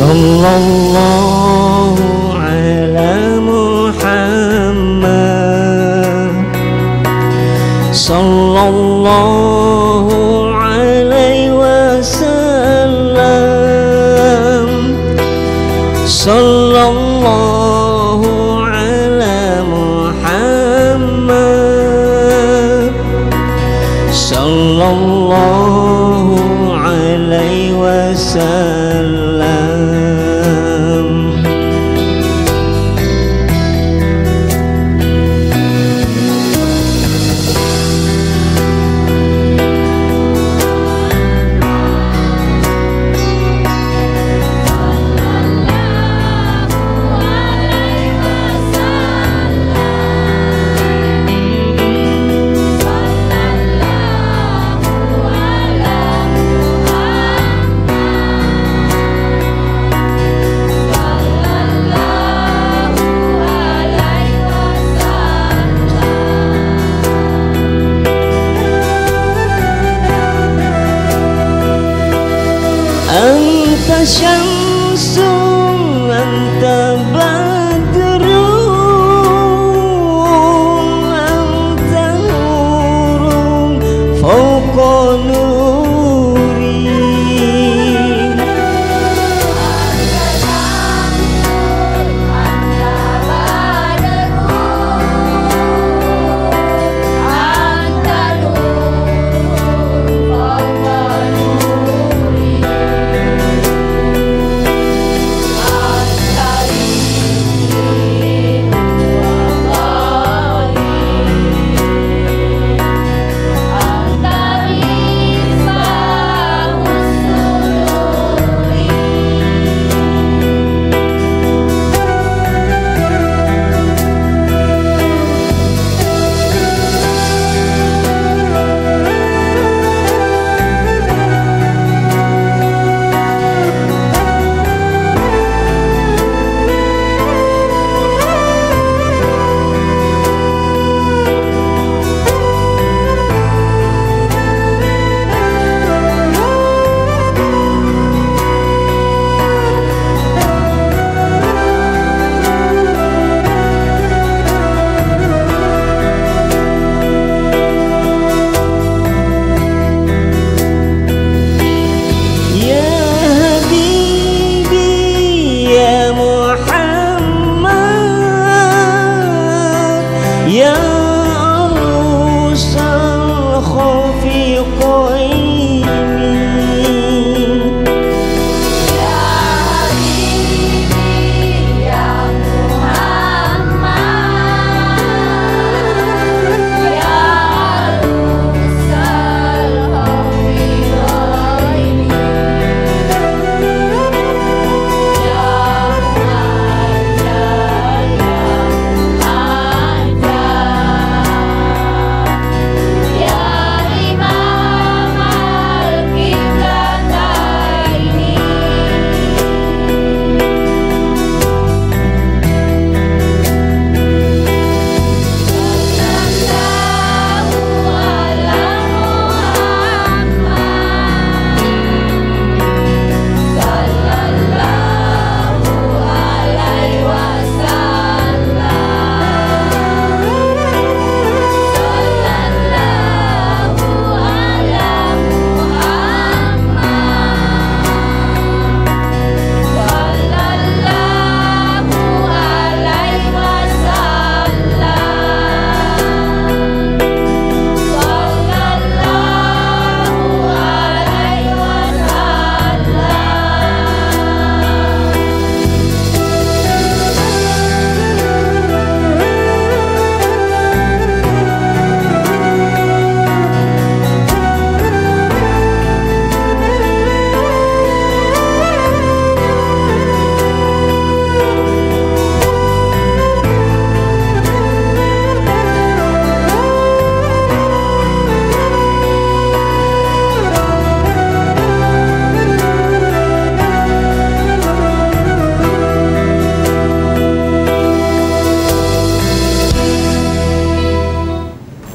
Sallallahu ala Muhammad, sallallahu alaihi wasallam, sallallahu ala Muhammad, sallallahu alaihi wasallam. Anta syamsun, anta badrun, anta nurun fawqa nuri. Ya arusal khafiqaini, ya habibi ya Muhammad, ya arusal khafiqaini, ya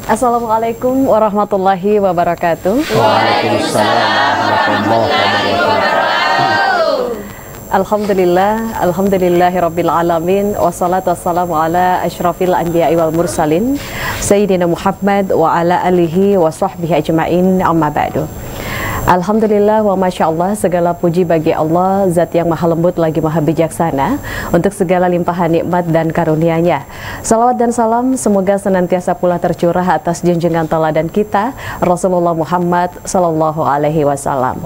Assalamualaikum warahmatullahi wabarakatuh. Waalaikumsalam warahmatullahi wabarakatuh. Alhamdulillahirabbil alamin wassalatu wassalamu ala asyrafil anbiya'i wal mursalin sayyidina Muhammad wa ala alihi wa sahbihi ajmain amma ba'du. Alhamdulillah wa masya Allah, segala puji bagi Allah, zat yang maha lembut lagi maha bijaksana untuk segala limpahan nikmat dan karunia-Nya. Salawat dan salam semoga senantiasa pula tercurah atas junjungan teladan kita Rasulullah Muhammad sallallahu alaihi wasallam.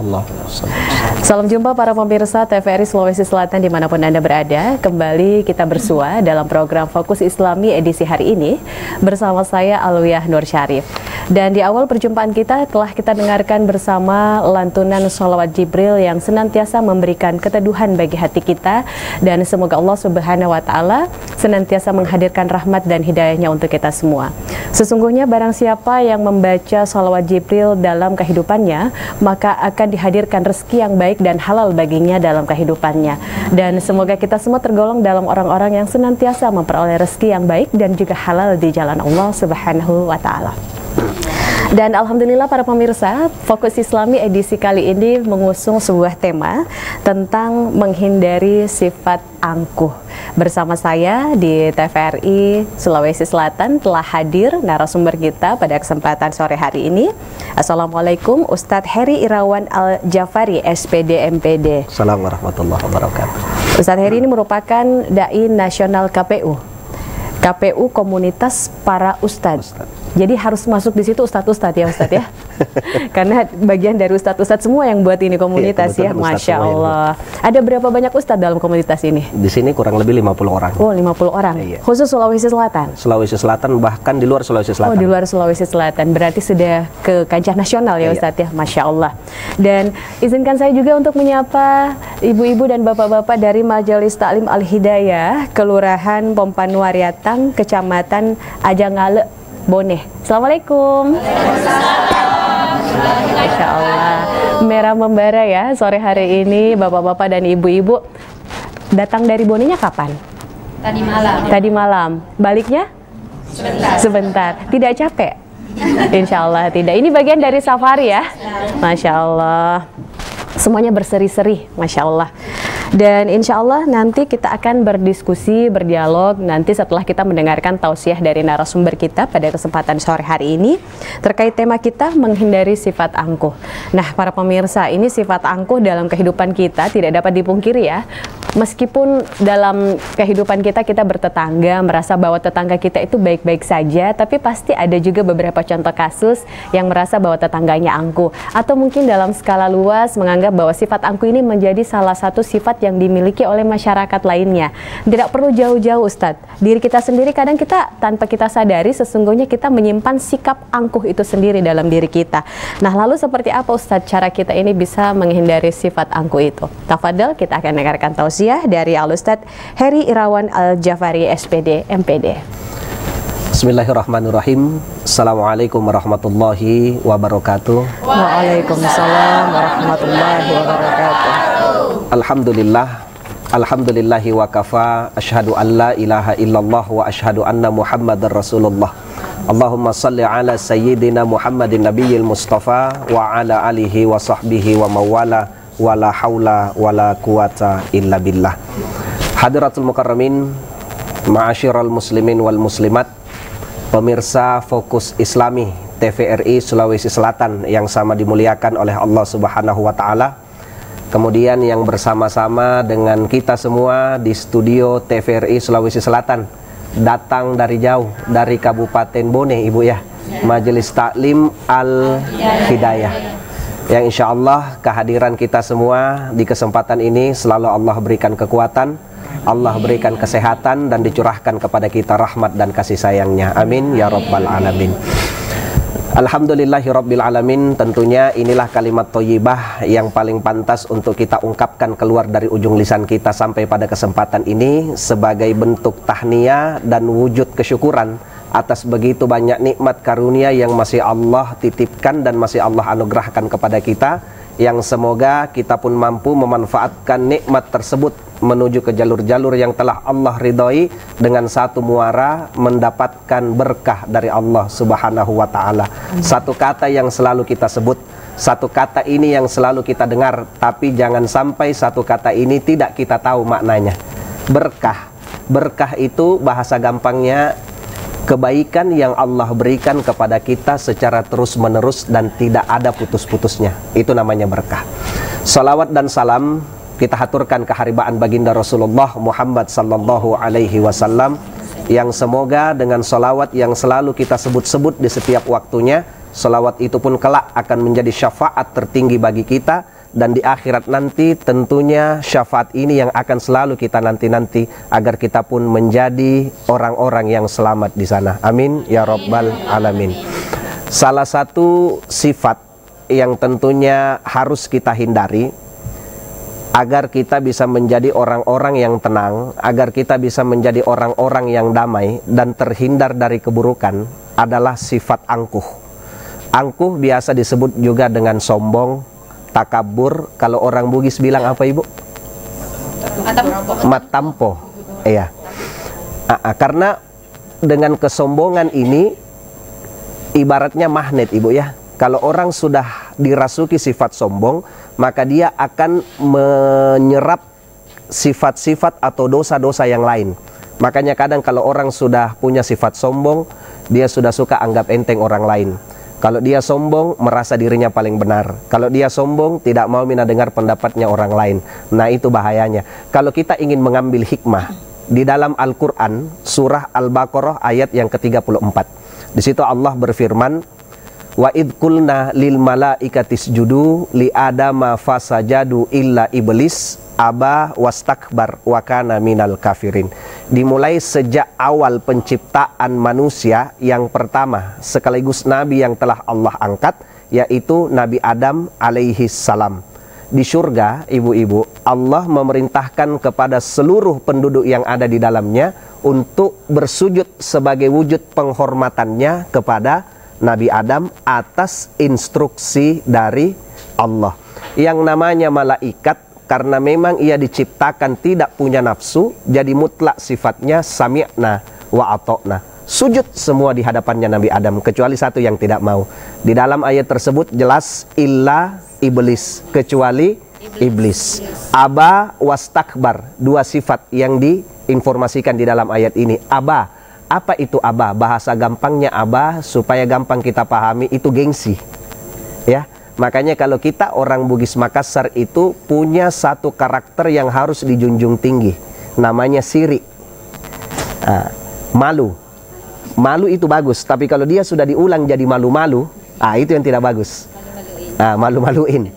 Salam jumpa para pemirsa TVRI Sulawesi Selatan dimanapun Anda berada. Kembali kita bersua dalam program Fokus Islami edisi hari ini bersama saya Alwiyah Nur Syarif. Dan di awal perjumpaan kita telah kita dengarkan bersama lantunan sholawat Jibril yang senantiasa memberikan keteduhan bagi hati kita, dan semoga Allah Subhanahu wa Ta'ala senantiasa menghadirkan rahmat dan hidayahnya untuk kita semua. Sesungguhnya barang siapa yang membaca sholawat Jibril dalam kehidupannya, maka akan dihadirkan rezeki yang baik dan halal baginya dalam kehidupannya. Dan semoga kita semua tergolong dalam orang-orang yang senantiasa memperoleh rezeki yang baik dan juga halal di jalan Allah Subhanahu wa Ta'ala. Dan alhamdulillah para pemirsa, Fokus Islami edisi kali ini mengusung sebuah tema tentang menghindari sifat angkuh. Bersama saya di TVRI Sulawesi Selatan telah hadir narasumber kita pada kesempatan sore hari ini. Assalamualaikum Ustadz Heri Irawan Al-Jafari, SPD MPD. Assalamualaikum warahmatullahi wabarakatuh. Ustadz Heri ini merupakan Dai Nasional KPU Komunitas Para Ustadz. Jadi harus masuk di situ Ustadz ya Ustadz ya. Karena bagian dari Ustadz semua yang buat ini komunitas ya. Masya Allah. Ada berapa banyak Ustadz dalam komunitas ini? Di sini kurang lebih 50 orang. Oh, 50 orang. Iya. Khusus Sulawesi Selatan? Sulawesi Selatan, bahkan di luar Sulawesi Selatan. Oh, di luar Sulawesi Selatan. Berarti sudah ke kancah nasional ya Ustadz ya. Masya Allah. Dan izinkan saya juga untuk menyapa ibu-ibu dan bapak-bapak dari Majelis Taklim Al-Hidayah Kelurahan Pompanuariatang, Kecamatan Ajangale, Bone. Assalamualaikum. Masya Allah, merah membara ya sore hari ini bapak-bapak dan ibu-ibu. Datang dari Bonenya kapan? Tadi malam. Tadi malam. Baliknya? Sebentar. Tidak capek? Insya Allah tidak. Ini bagian dari safari ya? Masya Allah. Semuanya berseri-seri, Masya Allah. Dan insya Allah nanti kita akan berdiskusi, berdialog nanti setelah kita mendengarkan tausiah dari narasumber kita pada kesempatan sore hari ini terkait tema kita menghindari sifat angkuh. Nah para pemirsa, ini sifat angkuh dalam kehidupan kita tidak dapat dipungkiri ya. Meskipun dalam kehidupan kita bertetangga, merasa bahwa tetangga kita itu baik-baik saja, tapi pasti ada juga beberapa contoh kasus yang merasa bahwa tetangganya angkuh. Atau mungkin dalam skala luas menganggap bahwa sifat angkuh ini menjadi salah satu sifat yang dimiliki oleh masyarakat lainnya. Tidak perlu jauh-jauh Ustadz, diri kita sendiri kadang kita tanpa kita sadari sesungguhnya kita menyimpan sikap angkuh itu sendiri dalam diri kita. Nah lalu seperti apa Ustadz cara kita ini bisa menghindari sifat angkuh itu? Tafadhol, kita akan dengarkan tausiah dari Al-Ustadz Heri Irawan Al-Jafari SPD MPD. Bismillahirrahmanirrahim. Assalamualaikum warahmatullahi wabarakatuh. Waalaikumsalam warahmatullahi wabarakatuh. Alhamdulillahi wa kafa, asyhadu an la ilaha illallah wa asyhadu anna Muhammadar Rasulullah. Allahumma salli ala sayyidina Muhammadin nabiyil mustafa wa ala alihi wa sahbihi wa mawala wa la hawla wa la quwata illa billah. Hadiratul mukarramin, ma'asyiral muslimin wal muslimat, pemirsa Fokus Islami TVRI Sulawesi Selatan yang sama dimuliakan oleh Allah Subhanahu wa Ta'ala. Kemudian yang bersama-sama dengan kita semua di studio TVRI Sulawesi Selatan, datang dari jauh, dari Kabupaten Bone Ibu ya, Majelis Taklim Al-Hidayah. Yang insya Allah kehadiran kita semua di kesempatan ini selalu Allah berikan kekuatan, Allah berikan kesehatan, dan dicurahkan kepada kita rahmat dan kasih sayangnya. Amin ya rabbal alamin. Alhamdulillahirabbil alamin. Tentunya inilah kalimat thayyibah yang paling pantas untuk kita ungkapkan keluar dari ujung lisan kita sampai pada kesempatan ini sebagai bentuk tahniah dan wujud kesyukuran atas begitu banyak nikmat karunia yang masih Allah titipkan dan masih Allah anugerahkan kepada kita, yang semoga kita pun mampu memanfaatkan nikmat tersebut menuju ke jalur-jalur yang telah Allah ridhoi dengan satu muara mendapatkan berkah dari Allah Subhanahu wa Ta'ala. Satu kata yang selalu kita sebut, Satu kata ini yang selalu kita dengar, tapi jangan sampai satu kata ini tidak kita tahu maknanya. Berkah. Berkah itu bahasa gampangnya kebaikan yang Allah berikan kepada kita secara terus-menerus dan tidak ada putus-putusnya. Itu namanya berkah. Salawat dan salam kita haturkan keharibaan baginda Rasulullah Muhammad sallallahu alaihi wasallam, yang semoga dengan salawat yang selalu kita sebut-sebut di setiap waktunya, salawat itu pun kelak akan menjadi syafaat tertinggi bagi kita, dan di akhirat nanti tentunya syafaat ini yang akan selalu kita nanti-nanti agar kita pun menjadi orang-orang yang selamat di sana. Amin ya rabbal alamin. Salah satu sifat yang tentunya harus kita hindari agar kita bisa menjadi orang-orang yang tenang, agar kita bisa menjadi orang-orang yang damai dan terhindar dari keburukan adalah sifat angkuh. Angkuh biasa disebut juga dengan sombong, takabur. Kalau orang Bugis bilang apa, Ibu? Matampo. Iya. Karena dengan kesombongan ini ibaratnya magnet, Ibu ya. Kalau orang sudah dirasuki sifat sombong, maka dia akan menyerap sifat-sifat atau dosa-dosa yang lain. Makanya kadang kalau orang sudah punya sifat sombong, dia sudah suka anggap enteng orang lain. Kalau dia sombong, merasa dirinya paling benar. Kalau dia sombong, tidak mau dengar pendapatnya orang lain. Nah, itu bahayanya. Kalau kita ingin mengambil hikmah di dalam Al-Quran, surah Al-Baqarah ayat yang ke-34. Di situ Allah berfirman, wa id qulna lil malaikati isjudu li adama fasajadu illa iblis aba wastakbar wa kana minal kafirin. Dimulai sejak awal penciptaan manusia yang pertama sekaligus nabi yang telah Allah angkat, yaitu Nabi Adam alaihi salam. Di surga, ibu-ibu, Allah memerintahkan kepada seluruh penduduk yang ada di dalamnya untuk bersujud sebagai wujud penghormatannya kepada Nabi Adam atas instruksi dari Allah. Yang namanya malaikat, karena memang ia diciptakan tidak punya nafsu, jadi mutlak sifatnya sami'na wa ata'na. Sujud semua di hadapannya Nabi Adam, kecuali satu yang tidak mau. Di dalam ayat tersebut jelas illa iblis, kecuali iblis. Aba wastakbar, dua sifat yang diinformasikan di dalam ayat ini. Aba, apa itu aba? Bahasa gampangnya aba, supaya gampang kita pahami, itu gengsi. Ya, makanya kalau kita orang Bugis Makassar itu punya satu karakter yang harus dijunjung tinggi, namanya siri. Malu. Malu itu bagus, tapi kalau dia sudah diulang jadi malu-malu, itu yang tidak bagus. Malu-maluin.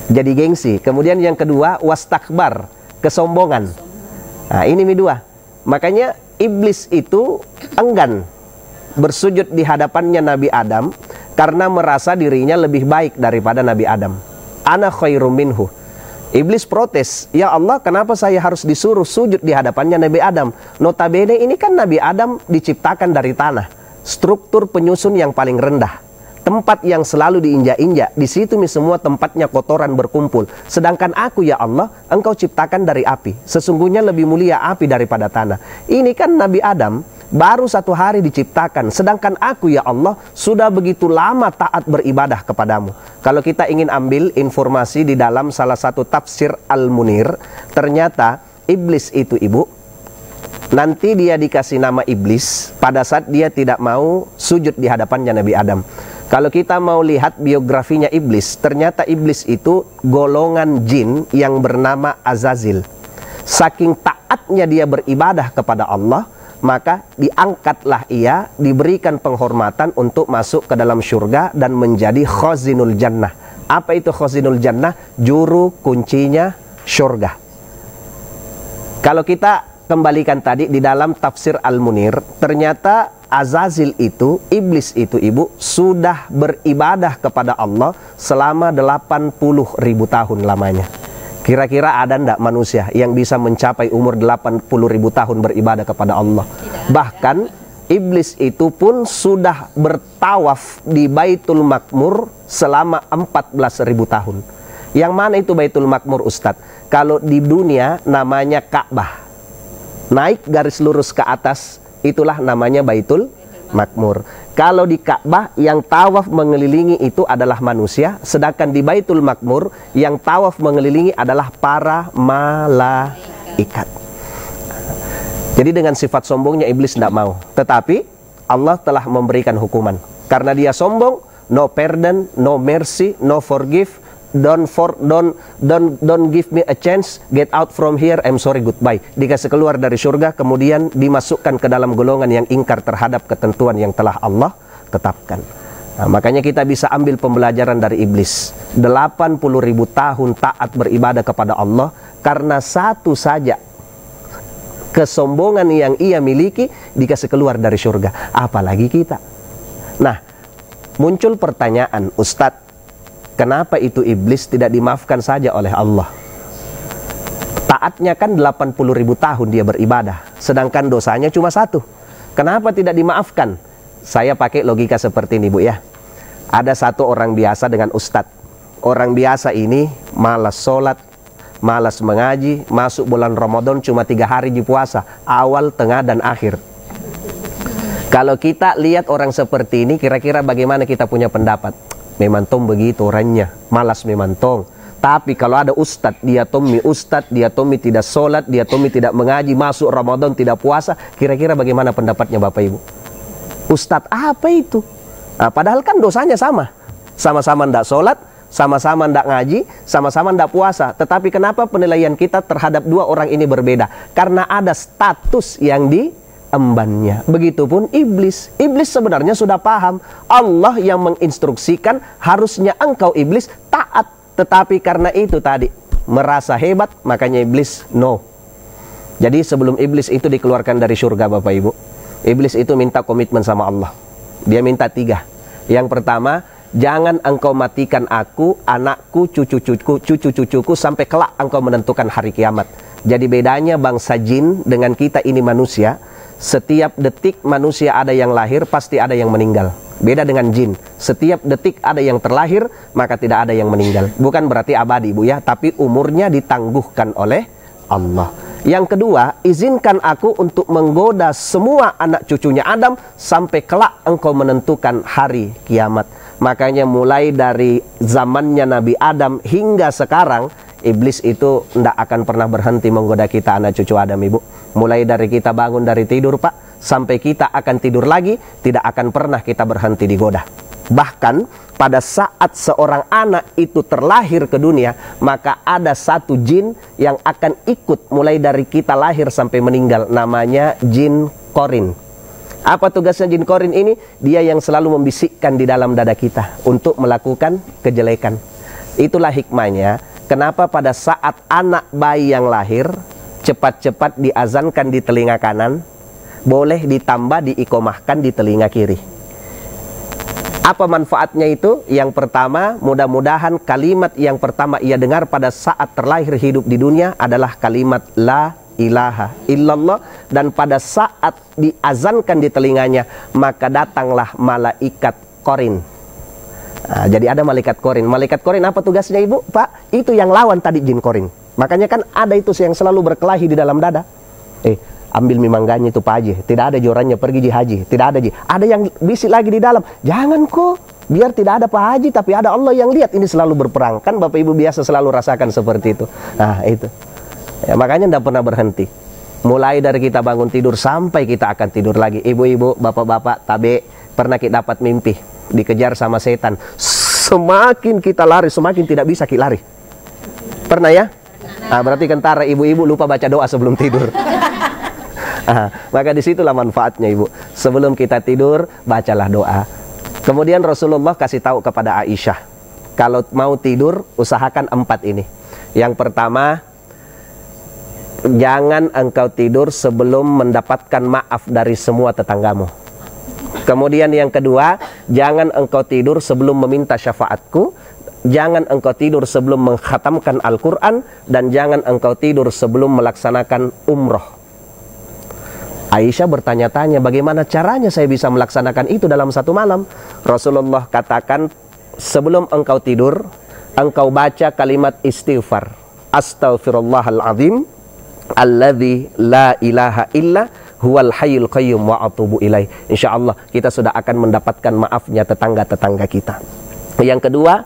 Jadi gengsi. Kemudian yang kedua, wastakbar, kesombongan. Ini dua. Makanya iblis itu enggan bersujud di hadapannya Nabi Adam karena merasa dirinya lebih baik daripada Nabi Adam. Ana khairum minhu. Iblis protes, ya Allah, kenapa saya harus disuruh sujud di hadapannya Nabi Adam? Notabene ini kan Nabi Adam diciptakan dari tanah, struktur penyusun yang paling rendah, tempat yang selalu diinjak-injak. Di situ semua tempatnya kotoran berkumpul. Sedangkan aku, ya Allah, engkau ciptakan dari api. Sesungguhnya lebih mulia api daripada tanah. Ini kan Nabi Adam baru 1 hari diciptakan, sedangkan aku, ya Allah, sudah begitu lama taat beribadah kepadamu. Kalau kita ingin ambil informasi di dalam salah satu tafsir Al-Munir, ternyata iblis itu, ibu, nanti dia dikasih nama iblis pada saat dia tidak mau sujud di hadapannya Nabi Adam. Kalau kita mau lihat biografinya iblis, ternyata iblis itu golongan jin yang bernama Azazil. Saking taatnya dia beribadah kepada Allah, maka diangkatlah ia, diberikan penghormatan untuk masuk ke dalam surga dan menjadi khazinul jannah. Apa itu khazinul jannah? Juru kuncinya surga. Kalau kita kembalikan tadi di dalam tafsir Al-Munir, ternyata Azazil itu, iblis itu, ibu, sudah beribadah kepada Allah selama 80.000 tahun lamanya. Kira-kira ada ndak manusia yang bisa mencapai umur 80.000 tahun beribadah kepada Allah? Bahkan iblis itu pun sudah bertawaf di Baitul Makmur selama 14.000 tahun. Yang mana itu Baitul Makmur, Ustadz? Kalau di dunia namanya Ka'bah. Naik garis lurus ke atas, itulah namanya Baitul Makmur. Kalau di Ka'bah yang tawaf mengelilingi itu adalah manusia, sedangkan di Baitul Makmur yang tawaf mengelilingi adalah para malaikat. Jadi dengan sifat sombongnya iblis tidak mau. Tetapi Allah telah memberikan hukuman. Karena dia sombong, no pardon, no mercy, no forgive, don't give me a chance, get out from here, I'm sorry, goodbye. Dikasih keluar dari surga, kemudian dimasukkan ke dalam golongan yang ingkar terhadap ketentuan yang telah Allah tetapkan. Nah, makanya kita bisa ambil pembelajaran dari iblis. 80.000 tahun taat beribadah kepada Allah karena satu saja kesombongan yang ia miliki dikasih keluar dari surga. Apalagi kita. Nah, muncul pertanyaan, Ustadz, kenapa itu iblis tidak dimaafkan saja oleh Allah? Taatnya kan 80.000 tahun dia beribadah, sedangkan dosanya cuma satu. Kenapa tidak dimaafkan? Saya pakai logika seperti ini, Bu ya. Ada satu orang biasa dengan ustadz. Orang biasa ini malas sholat, malas mengaji, masuk bulan Ramadan cuma 3 hari di puasa, awal, tengah, dan akhir. Kalau kita lihat orang seperti ini, kira-kira bagaimana kita punya pendapat? Memang tong begitu orangnya, malas memang tong. Tapi kalau ada ustadz, dia tomi tidak sholat, dia tomi tidak mengaji, masuk Ramadan tidak puasa, kira-kira bagaimana pendapatnya Bapak Ibu? Ustadz apa itu? Nah, padahal kan dosanya sama. Sama-sama tidak sholat, sama-sama tidak ngaji, sama-sama tidak puasa. Tetapi kenapa penilaian kita terhadap dua orang ini berbeda? Karena ada status yang diembannya. Begitupun iblis. Iblis sebenarnya sudah paham. Allah yang menginstruksikan, harusnya engkau iblis taat. Tetapi karena itu tadi, merasa hebat, makanya iblis no. Jadi sebelum iblis itu dikeluarkan dari surga Bapak Ibu, iblis itu minta komitmen sama Allah. Dia minta 3. Yang pertama, jangan engkau matikan aku, anakku, cucu-cucuku sampai kelak engkau menentukan hari kiamat. Jadi bedanya bangsa jin dengan kita ini manusia. Setiap detik manusia ada yang lahir, pasti ada yang meninggal. Beda dengan jin. Setiap detik ada yang terlahir, maka tidak ada yang meninggal. Bukan berarti abadi, Bu ya, tapi umurnya ditangguhkan oleh Allah. Yang kedua, izinkan aku untuk menggoda semua anak cucunya Adam sampai kelak engkau menentukan hari kiamat. Makanya mulai dari zamannya Nabi Adam hingga sekarang, iblis itu tidak akan pernah berhenti menggoda kita anak cucu Adam, Ibu. Mulai dari kita bangun dari tidur, Pak, sampai kita akan tidur lagi, tidak akan pernah kita berhenti digoda. Bahkan pada saat seorang anak itu terlahir ke dunia, maka ada satu jin yang akan ikut mulai dari kita lahir sampai meninggal. Namanya jin korin. Apa tugasnya jin korin ini? Dia yang selalu membisikkan di dalam dada kita untuk melakukan kejelekan. Itulah hikmahnya kenapa pada saat anak bayi yang lahir cepat-cepat diazankan di telinga kanan, boleh ditambah diikomahkan di telinga kiri. Apa manfaatnya itu? Yang pertama, mudah-mudahan kalimat yang pertama ia dengar pada saat terlahir hidup di dunia adalah kalimat la ilaha illallah. Dan pada saat diazankan di telinganya, maka datanglah malaikat korin. Nah, jadi ada malaikat korin. Malaikat korin apa tugasnya, Ibu? Pak, itu yang lawan tadi jin korin. Makanya kan ada itu yang selalu berkelahi di dalam dada. Ambil mimangganya itu Pak Haji, tidak ada jorannya pergi haji, tidak ada ji. Ada yang bisik lagi di dalam, jangan kok, biar tidak ada Pak Haji, tapi ada Allah yang lihat. Ini selalu berperang, kan Bapak Ibu biasa selalu rasakan seperti itu. Nah itu, ya, makanya tidak pernah berhenti. Mulai dari kita bangun tidur sampai kita akan tidur lagi. Ibu-ibu, bapak-bapak, tabe, pernah kita dapat mimpi dikejar sama setan. Semakin kita lari, semakin tidak bisa kita lari. Pernah ya? Nah, berarti kentara ibu-ibu lupa baca doa sebelum tidur. Maka disitulah manfaatnya, Ibu. Sebelum kita tidur, bacalah doa. Kemudian Rasulullah kasih tahu kepada Aisyah, kalau mau tidur, usahakan 4 ini. Yang pertama, jangan engkau tidur sebelum mendapatkan maaf dari semua tetanggamu. Kemudian yang kedua, jangan engkau tidur sebelum meminta syafaatku. Jangan engkau tidur sebelum mengkhatamkan Al-Quran. Dan jangan engkau tidur sebelum melaksanakan umroh. Aisyah bertanya-tanya, bagaimana caranya saya bisa melaksanakan itu dalam satu malam? Rasulullah katakan, sebelum engkau tidur, engkau baca kalimat istighfar. Astaghfirullahaladzim, alladzi la ilaha illa huwal hayyul qayyum wa atubu ilaih. Insyaallah kita sudah akan mendapatkan maafnya tetangga-tetangga kita. Yang kedua,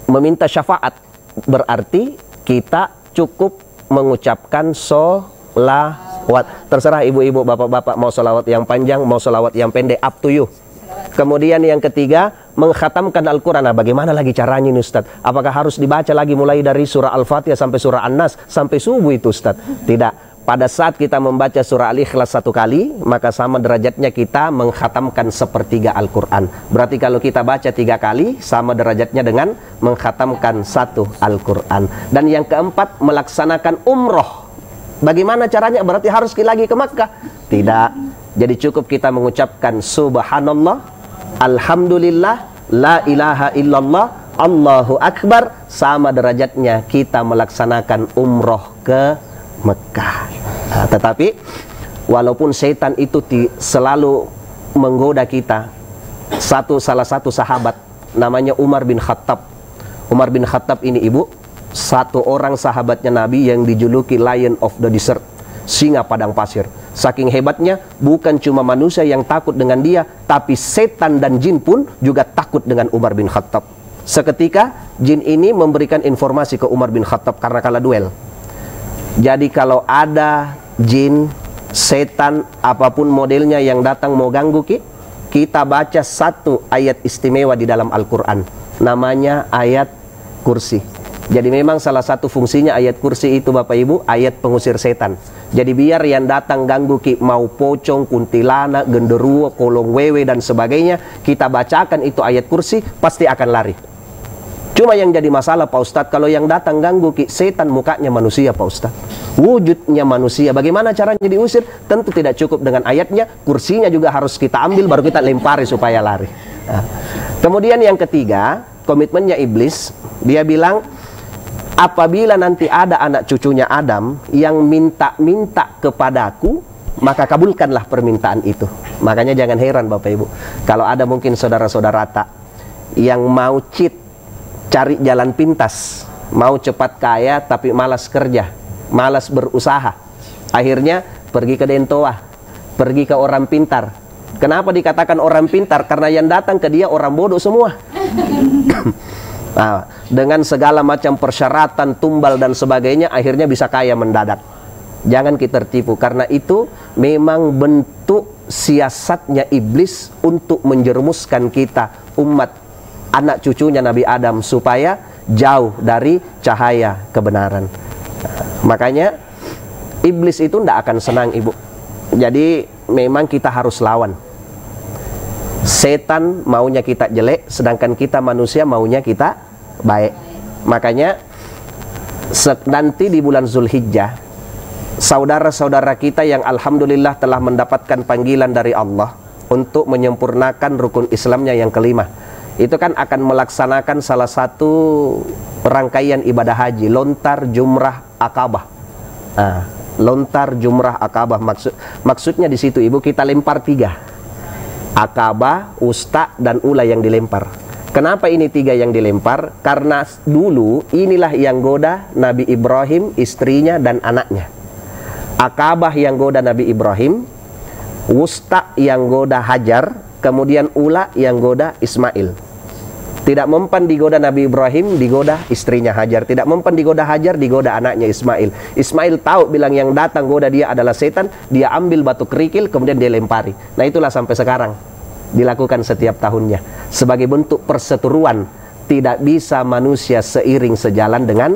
meminta syafaat, berarti kita cukup mengucapkan sholawat. Terserah ibu-ibu, bapak-bapak mau sholawat yang panjang, mau sholawat yang pendek, up to you. Kemudian yang ketiga, mengkhatamkan Al-Quran. Nah, bagaimana lagi caranya ini Ustaz? Apakah harus dibaca lagi mulai dari surah Al-Fatihah sampai surah An-Nas sampai subuh itu Ustaz? Tidak. Pada saat kita membaca surah Al-Ikhlas 1 kali, maka sama derajatnya kita mengkhatamkan sepertiga Al-Quran. Berarti kalau kita baca 3 kali, sama derajatnya dengan mengkhatamkan 1 Al-Quran. Dan yang keempat, melaksanakan umroh. Bagaimana caranya? Berarti harus lagi ke Makkah? Tidak. Jadi cukup kita mengucapkan Subhanallah, Alhamdulillah, La ilaha illallah, Allahu Akbar. Sama derajatnya kita melaksanakan umroh ke Mekah. Nah, tetapi walaupun setan itu selalu menggoda kita, salah satu sahabat namanya Umar bin Khattab. Umar bin Khattab ini ibu, satu orang sahabatnya Nabi yang dijuluki Lion of the Desert, singa padang pasir. Saking hebatnya, bukan cuma manusia yang takut dengan dia, tapi setan dan jin pun juga takut dengan Umar bin Khattab. Seketika jin ini memberikan informasi ke Umar bin Khattab karena kalah duel. Jadi kalau ada jin, setan, apapun modelnya yang datang mau ganggu kita baca satu ayat istimewa di dalam Al-Quran, namanya ayat kursi. Jadi memang salah satu fungsinya ayat kursi itu Bapak Ibu, ayat pengusir setan. Jadi biar yang datang ganggu mau pocong, kuntilanak, genderuwo, kolong wewe dan sebagainya, kita bacakan itu ayat kursi, pasti akan lari. Cuma yang jadi masalah Pak Ustadz, kalau yang datang ganggu setan mukanya manusia Pak Ustadz, wujudnya manusia, bagaimana caranya diusir? Tentu tidak cukup dengan ayatnya, kursinya juga harus kita ambil baru kita lempari supaya lari. Nah. Kemudian yang ketiga, komitmennya iblis, dia bilang apabila nanti ada anak cucunya Adam yang minta-minta kepadaku, maka kabulkanlah permintaan itu. Makanya jangan heran Bapak Ibu, kalau ada mungkin saudara-saudara tak yang mau cheat, cari jalan pintas, mau cepat kaya tapi malas kerja, malas berusaha, akhirnya pergi ke dentoah, pergi ke orang pintar. Kenapa dikatakan orang pintar? Karena yang datang ke dia orang bodoh semua. Nah, dengan segala macam persyaratan, tumbal dan sebagainya, akhirnya bisa kaya mendadak. Jangan kita tertipu, karena itu memang bentuk siasatnya iblis untuk menjerumuskan kita, umat anak cucunya Nabi Adam, supaya jauh dari cahaya kebenaran. Makanya iblis itu tidak akan senang ibu. Jadi memang kita harus lawan. Setan maunya kita jelek, sedangkan kita manusia maunya kita baik. Makanya nanti di bulan Zulhijjah, saudara-saudara kita yang alhamdulillah telah mendapatkan panggilan dari Allah untuk menyempurnakan rukun Islamnya yang kelima, itu kan akan melaksanakan salah satu rangkaian ibadah haji, lontar jumrah akabah. Nah, lontar jumrah akabah maksudnya di situ ibu, kita lempar 3, akabah, usta, dan ula yang dilempar. Kenapa ini 3 yang dilempar? Karena dulu inilah yang goda Nabi Ibrahim, istrinya dan anaknya. Akabah yang goda Nabi Ibrahim, wusta yang goda Hajar, kemudian ula yang goda Ismail. Tidak mempan digoda Nabi Ibrahim, digoda istrinya Hajar. Tidak mempan digoda Hajar, digoda anaknya Ismail. Ismail tahu bilang yang datang goda dia adalah setan, dia ambil batu kerikil kemudian dia lempari. Nah itulah sampai sekarang dilakukan setiap tahunnya sebagai bentuk perseteruan. Tidak bisa manusia seiring sejalan dengan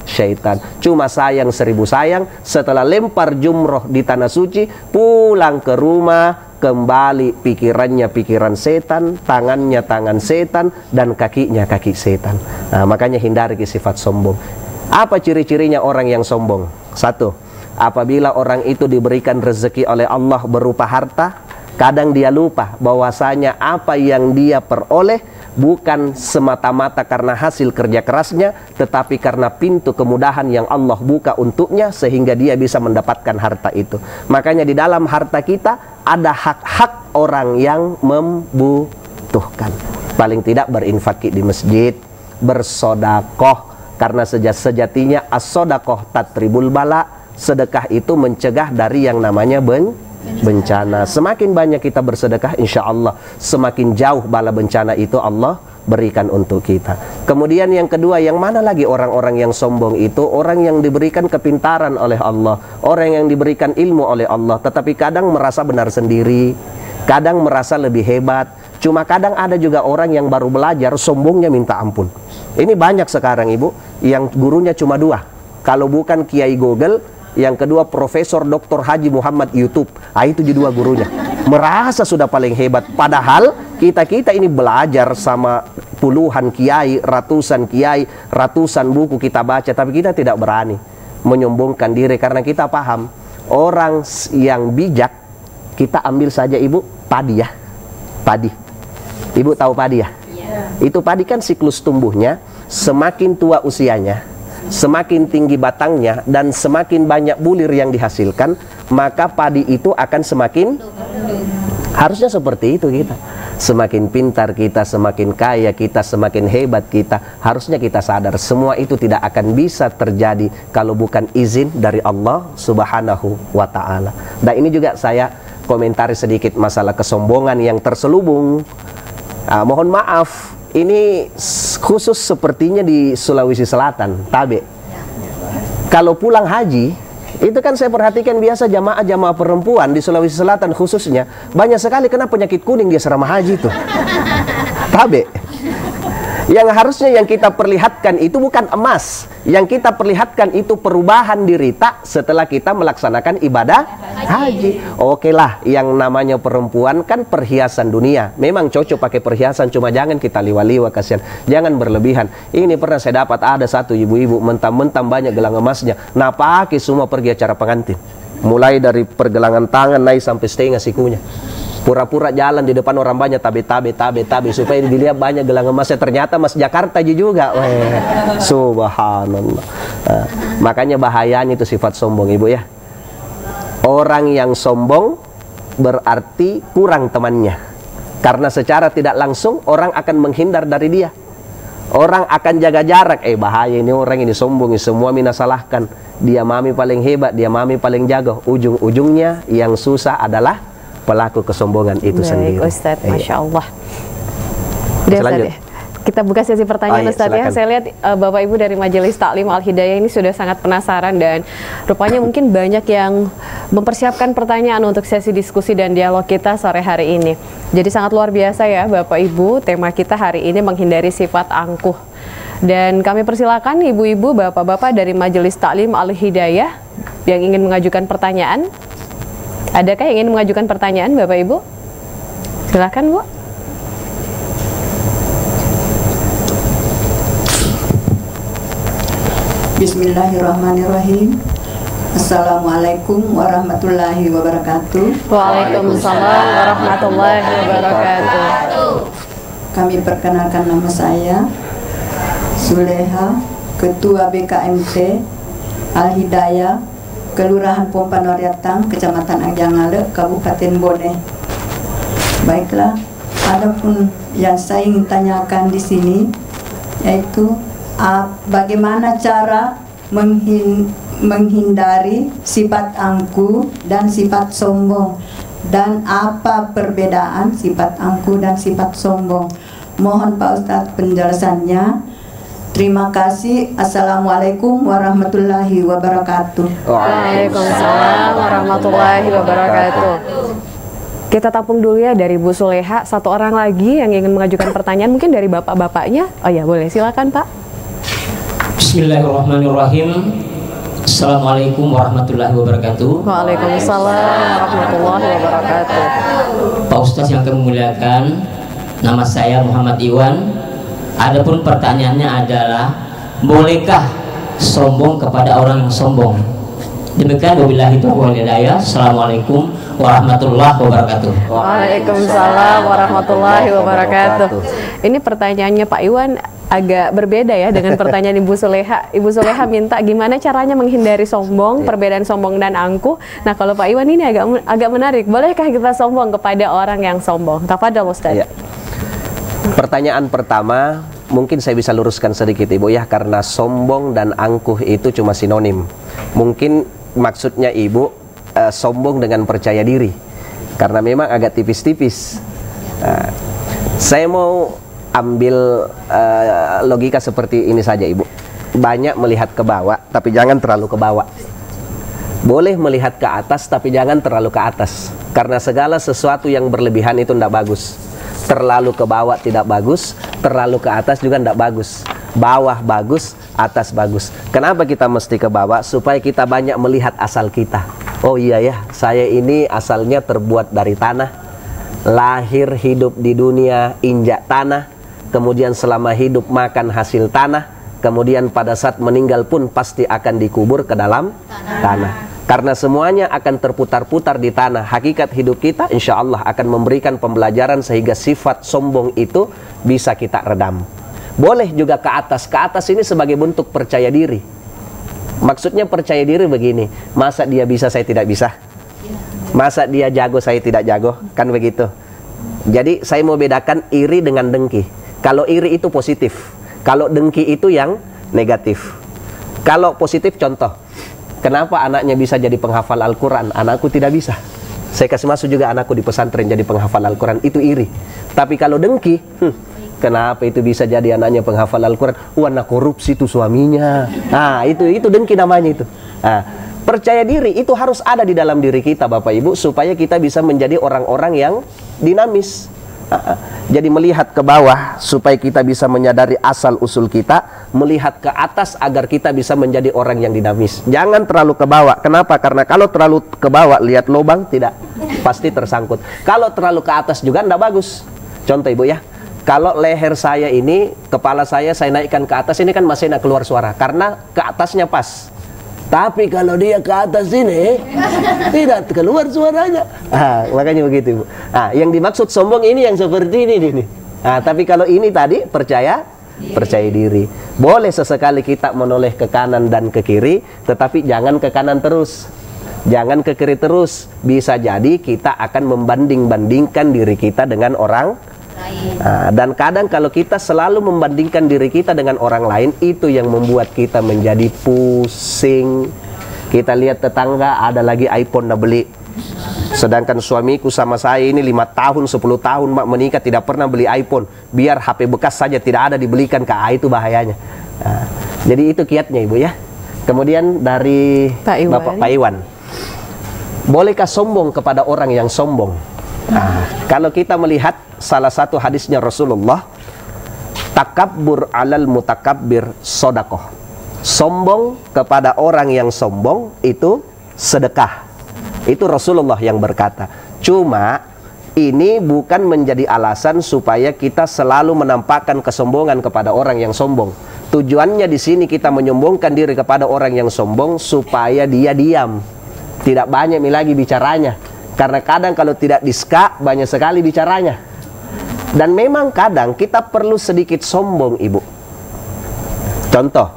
syaitan. Cuma sayang 1000 sayang, setelah lempar jumroh di tanah suci, pulang ke rumah, kembali pikirannya pikiran setan, tangannya tangan setan, dan kakinya kaki setan. Nah, makanya hindari sifat sombong. Apa ciri-cirinya orang yang sombong? 1, apabila orang itu diberikan rezeki oleh Allah berupa harta, kadang dia lupa bahwasanya apa yang dia peroleh bukan semata-mata karena hasil kerja kerasnya, tetapi karena pintu kemudahan yang Allah buka untuknya sehingga dia bisa mendapatkan harta itu. Makanya di dalam harta kita ada hak-hak orang yang membutuhkan. Paling tidak berinfak di masjid, bersodakoh, karena sejatinya as-sodakoh tatribul bala, sedekah itu mencegah dari yang namanya bencana. Semakin banyak kita bersedekah, insya Allah semakin jauh bala bencana itu Allah berikan untuk kita. Kemudian yang kedua, yang mana lagi orang-orang yang sombong itu? Orang yang diberikan kepintaran oleh Allah, orang yang diberikan ilmu oleh Allah, tetapi kadang merasa benar sendiri, kadang merasa lebih hebat. Cuma kadang ada juga orang yang baru belajar, sombongnya minta ampun. Ini banyak sekarang Ibu, yang gurunya cuma 2. Kalau bukan Kiai Google, yang kedua Profesor Dr. Haji Muhammad YouTube. Itu juga 2 gurunya. Merasa sudah paling hebat. Padahal kita ini belajar sama puluhan kiai, ratusan kiai, ratusan buku kita baca, tapi kita tidak berani menyombongkan diri karena kita paham orang yang bijak. Kita ambil saja Ibu padi ya. Padi. Ibu tahu padi ya? Itu padi kan siklus tumbuhnya, semakin tua usianya, semakin tinggi batangnya, dan semakin banyak bulir yang dihasilkan, maka padi itu akan semakin, harusnya seperti itu kita. Semakin pintar kita, semakin kaya kita, semakin hebat kita, harusnya kita sadar semua itu tidak akan bisa terjadi kalau bukan izin dari Allah Subhanahu wa ta'ala. Dan ini juga saya komentari sedikit masalah kesombongan yang terselubung. Mohon maaf, ini khusus sepertinya di Sulawesi Selatan, Tabe. Kalau pulang haji, itu kan saya perhatikan biasa jamaah-jamaah perempuan di Sulawesi Selatan khususnya banyak sekali kena penyakit kuning di asrama haji itu. Tabe. Yang harusnya yang kita perlihatkan itu bukan emas, yang kita perlihatkan itu perubahan dirita setelah kita melaksanakan ibadah haji. Oke lah, yang namanya perempuan kan perhiasan dunia, memang cocok pakai perhiasan, cuma jangan kita liwa-liwa, kasihan, jangan berlebihan. Ini pernah saya dapat ada satu ibu-ibu mentang-mentang banyak gelang emasnya, nah pakai semua pergi acara pengantin, mulai dari pergelangan tangan naik sampai setengah sikunya. Pura-pura jalan di depan orang banyak tabe supaya dilihat banyak gelang emasnya, ternyata emas Jakarta juga. Subhanallah. Makanya bahayanya itu sifat sombong Ibu ya. Orang yang sombong berarti kurang temannya, karena secara tidak langsung orang akan menghindar dari dia. Orang akan jaga jarak. Bahaya ini orang ini sombong, semua mina salahkan. Dia mami paling hebat, dia mami paling jago. Ujung-ujungnya yang susah adalah pelaku kesombongan itu sendiri. Baik Ustaz, Masya Allah. Udah Ustaz ya? Kita buka sesi pertanyaan Ustaz ya. Saya lihat Bapak Ibu dari Majelis Taklim Al-Hidayah ini sudah sangat penasaran, dan rupanya mungkin banyak yang mempersiapkan pertanyaan untuk sesi diskusi dan dialog kita sore hari ini. Jadi sangat luar biasa ya Bapak Ibu, tema kita hari ini menghindari sifat angkuh. Dan kami persilakan ibu-ibu, bapak-bapak dari Majelis Taklim Al-Hidayah yang ingin mengajukan pertanyaan. Adakah yang ingin mengajukan pertanyaan Bapak Ibu? Silakan Bu. Bismillahirrahmanirrahim. Assalamualaikum warahmatullahi wabarakatuh. Waalaikumsalam warahmatullahi wabarakatuh. Kami perkenalkan, nama saya Suleha, Ketua BKMT Al-Hidayah, Kelurahan Pompanoriatang, Kecamatan Angjangale, Kabupaten Bone. Baiklah, adapun yang saya ingin tanyakan di sini yaitu bagaimana cara menghindari sifat angkuh dan sifat sombong, dan apa perbedaan sifat angkuh dan sifat sombong. Mohon Pak Ustadz penjelasannya. Terima kasih. Assalamualaikum warahmatullahi wabarakatuh. Waalaikumsalam warahmatullahi wabarakatuh. Kita tampung dulu ya dari Bu Suleha. Satu orang lagi yang ingin mengajukan pertanyaan, mungkin dari bapak-bapaknya. Oh ya, boleh, silakan Pak. Bismillahirrahmanirrahim. Assalamualaikum warahmatullahi wabarakatuh. Waalaikumsalam warahmatullahi wabarakatuh. Pak Ustadz yang kami muliakan, nama saya Muhammad Iwan. Adapun pertanyaannya adalah, bolehkah sombong kepada orang yang sombong? Demikian, wabillahi taufiq wal hidayah. Assalamualaikum warahmatullahi wabarakatuh. Waalaikumsalam warahmatullahi wabarakatuh. Ini pertanyaannya Pak Iwan agak berbeda ya dengan pertanyaan Ibu Suleha. Ibu Suleha minta gimana caranya menghindari sombong, perbedaan sombong dan angkuh. Nah, kalau Pak Iwan ini agak menarik. Bolehkah kita sombong kepada orang yang sombong? Tafadhol Ustaz. Ya. Pertanyaan pertama, mungkin saya bisa luruskan sedikit Ibu ya, karena sombong dan angkuh itu cuma sinonim. Mungkin maksudnya Ibu sombong dengan percaya diri, karena memang agak tipis-tipis. Saya mau ambil logika seperti ini saja Ibu. Banyak melihat ke bawah, tapi jangan terlalu ke bawah. Boleh melihat ke atas, tapi jangan terlalu ke atas, karena segala sesuatu yang berlebihan itu tidak bagus. Terlalu ke bawah tidak bagus, terlalu ke atas juga tidak bagus. Bawah bagus, atas bagus. Kenapa kita mesti ke bawah? Supaya kita banyak melihat asal kita. Oh iya ya, saya ini asalnya terbuat dari tanah, lahir hidup di dunia injak tanah, kemudian selama hidup makan hasil tanah, kemudian pada saat meninggal pun pasti akan dikubur ke dalam tanah. Karena semuanya akan terputar-putar di tanah. Hakikat hidup kita insya Allah akan memberikan pembelajaran sehingga sifat sombong itu bisa kita redam. Boleh juga ke atas. Ke atas ini sebagai bentuk percaya diri. Maksudnya percaya diri begini, masa dia bisa saya tidak bisa? Masa dia jago saya tidak jago? Kan begitu. Jadi saya mau bedakan iri dengan dengki. Kalau iri itu positif, kalau dengki itu yang negatif. Kalau positif, contoh, kenapa anaknya bisa jadi penghafal Al-Quran, anakku tidak bisa? Saya kasih masuk juga anakku di pesantren jadi penghafal Al-Quran, itu iri. Tapi kalau dengki, kenapa itu bisa jadi anaknya penghafal Al-Quran? Anak korupsi itu suaminya. Itu dengki namanya itu. Percaya diri itu harus ada di dalam diri kita Bapak Ibu, supaya kita bisa menjadi orang-orang yang dinamis. Jadi melihat ke bawah supaya kita bisa menyadari asal usul kita, melihat ke atas agar kita bisa menjadi orang yang dinamis. Jangan terlalu ke bawah. Kenapa? Karena kalau terlalu ke bawah lihat lubang, tidak, pasti tersangkut. Kalau terlalu ke atas juga tidak bagus. Contoh Ibu ya, kalau leher saya ini, kepala saya naikkan ke atas, ini kan masih nak keluar suara karena ke atasnya pas. Tapi kalau dia ke atas ini tidak keluar suaranya. Makanya begitu Ibu. Yang dimaksud sombong ini yang seperti ini. Tapi kalau ini tadi percaya diri. Boleh sesekali kita menoleh ke kanan dan ke kiri, tetapi jangan ke kanan terus, jangan ke kiri terus. Bisa jadi kita akan membanding-bandingkan diri kita dengan orang. Dan kadang kalau kita selalu membandingkan diri kita dengan orang lain, itu yang membuat kita menjadi pusing. Kita lihat tetangga ada lagi iPhone nak beli, sedangkan suamiku sama saya ini 5 tahun 10 tahun menikah tidak pernah beli iPhone. Biar HP bekas saja tidak ada dibelikan, itu bahayanya. Jadi itu kiatnya Ibu ya. Kemudian dari Bapak Pak Iwan, bolehkah sombong kepada orang yang sombong? Kalau kita melihat salah satu hadisnya Rasulullah, takabbur alal mutakabbir sodakoh. Sombong kepada orang yang sombong itu sedekah. Itu Rasulullah yang berkata. Cuma ini bukan menjadi alasan supaya kita selalu menampakkan kesombongan kepada orang yang sombong. Tujuannya di sini kita menyombongkan diri kepada orang yang sombong supaya dia diam, tidak banyak lagi bicaranya. Karena kadang kalau tidak diska, banyak sekali bicaranya. Dan memang kadang kita perlu sedikit sombong Ibu. Contoh,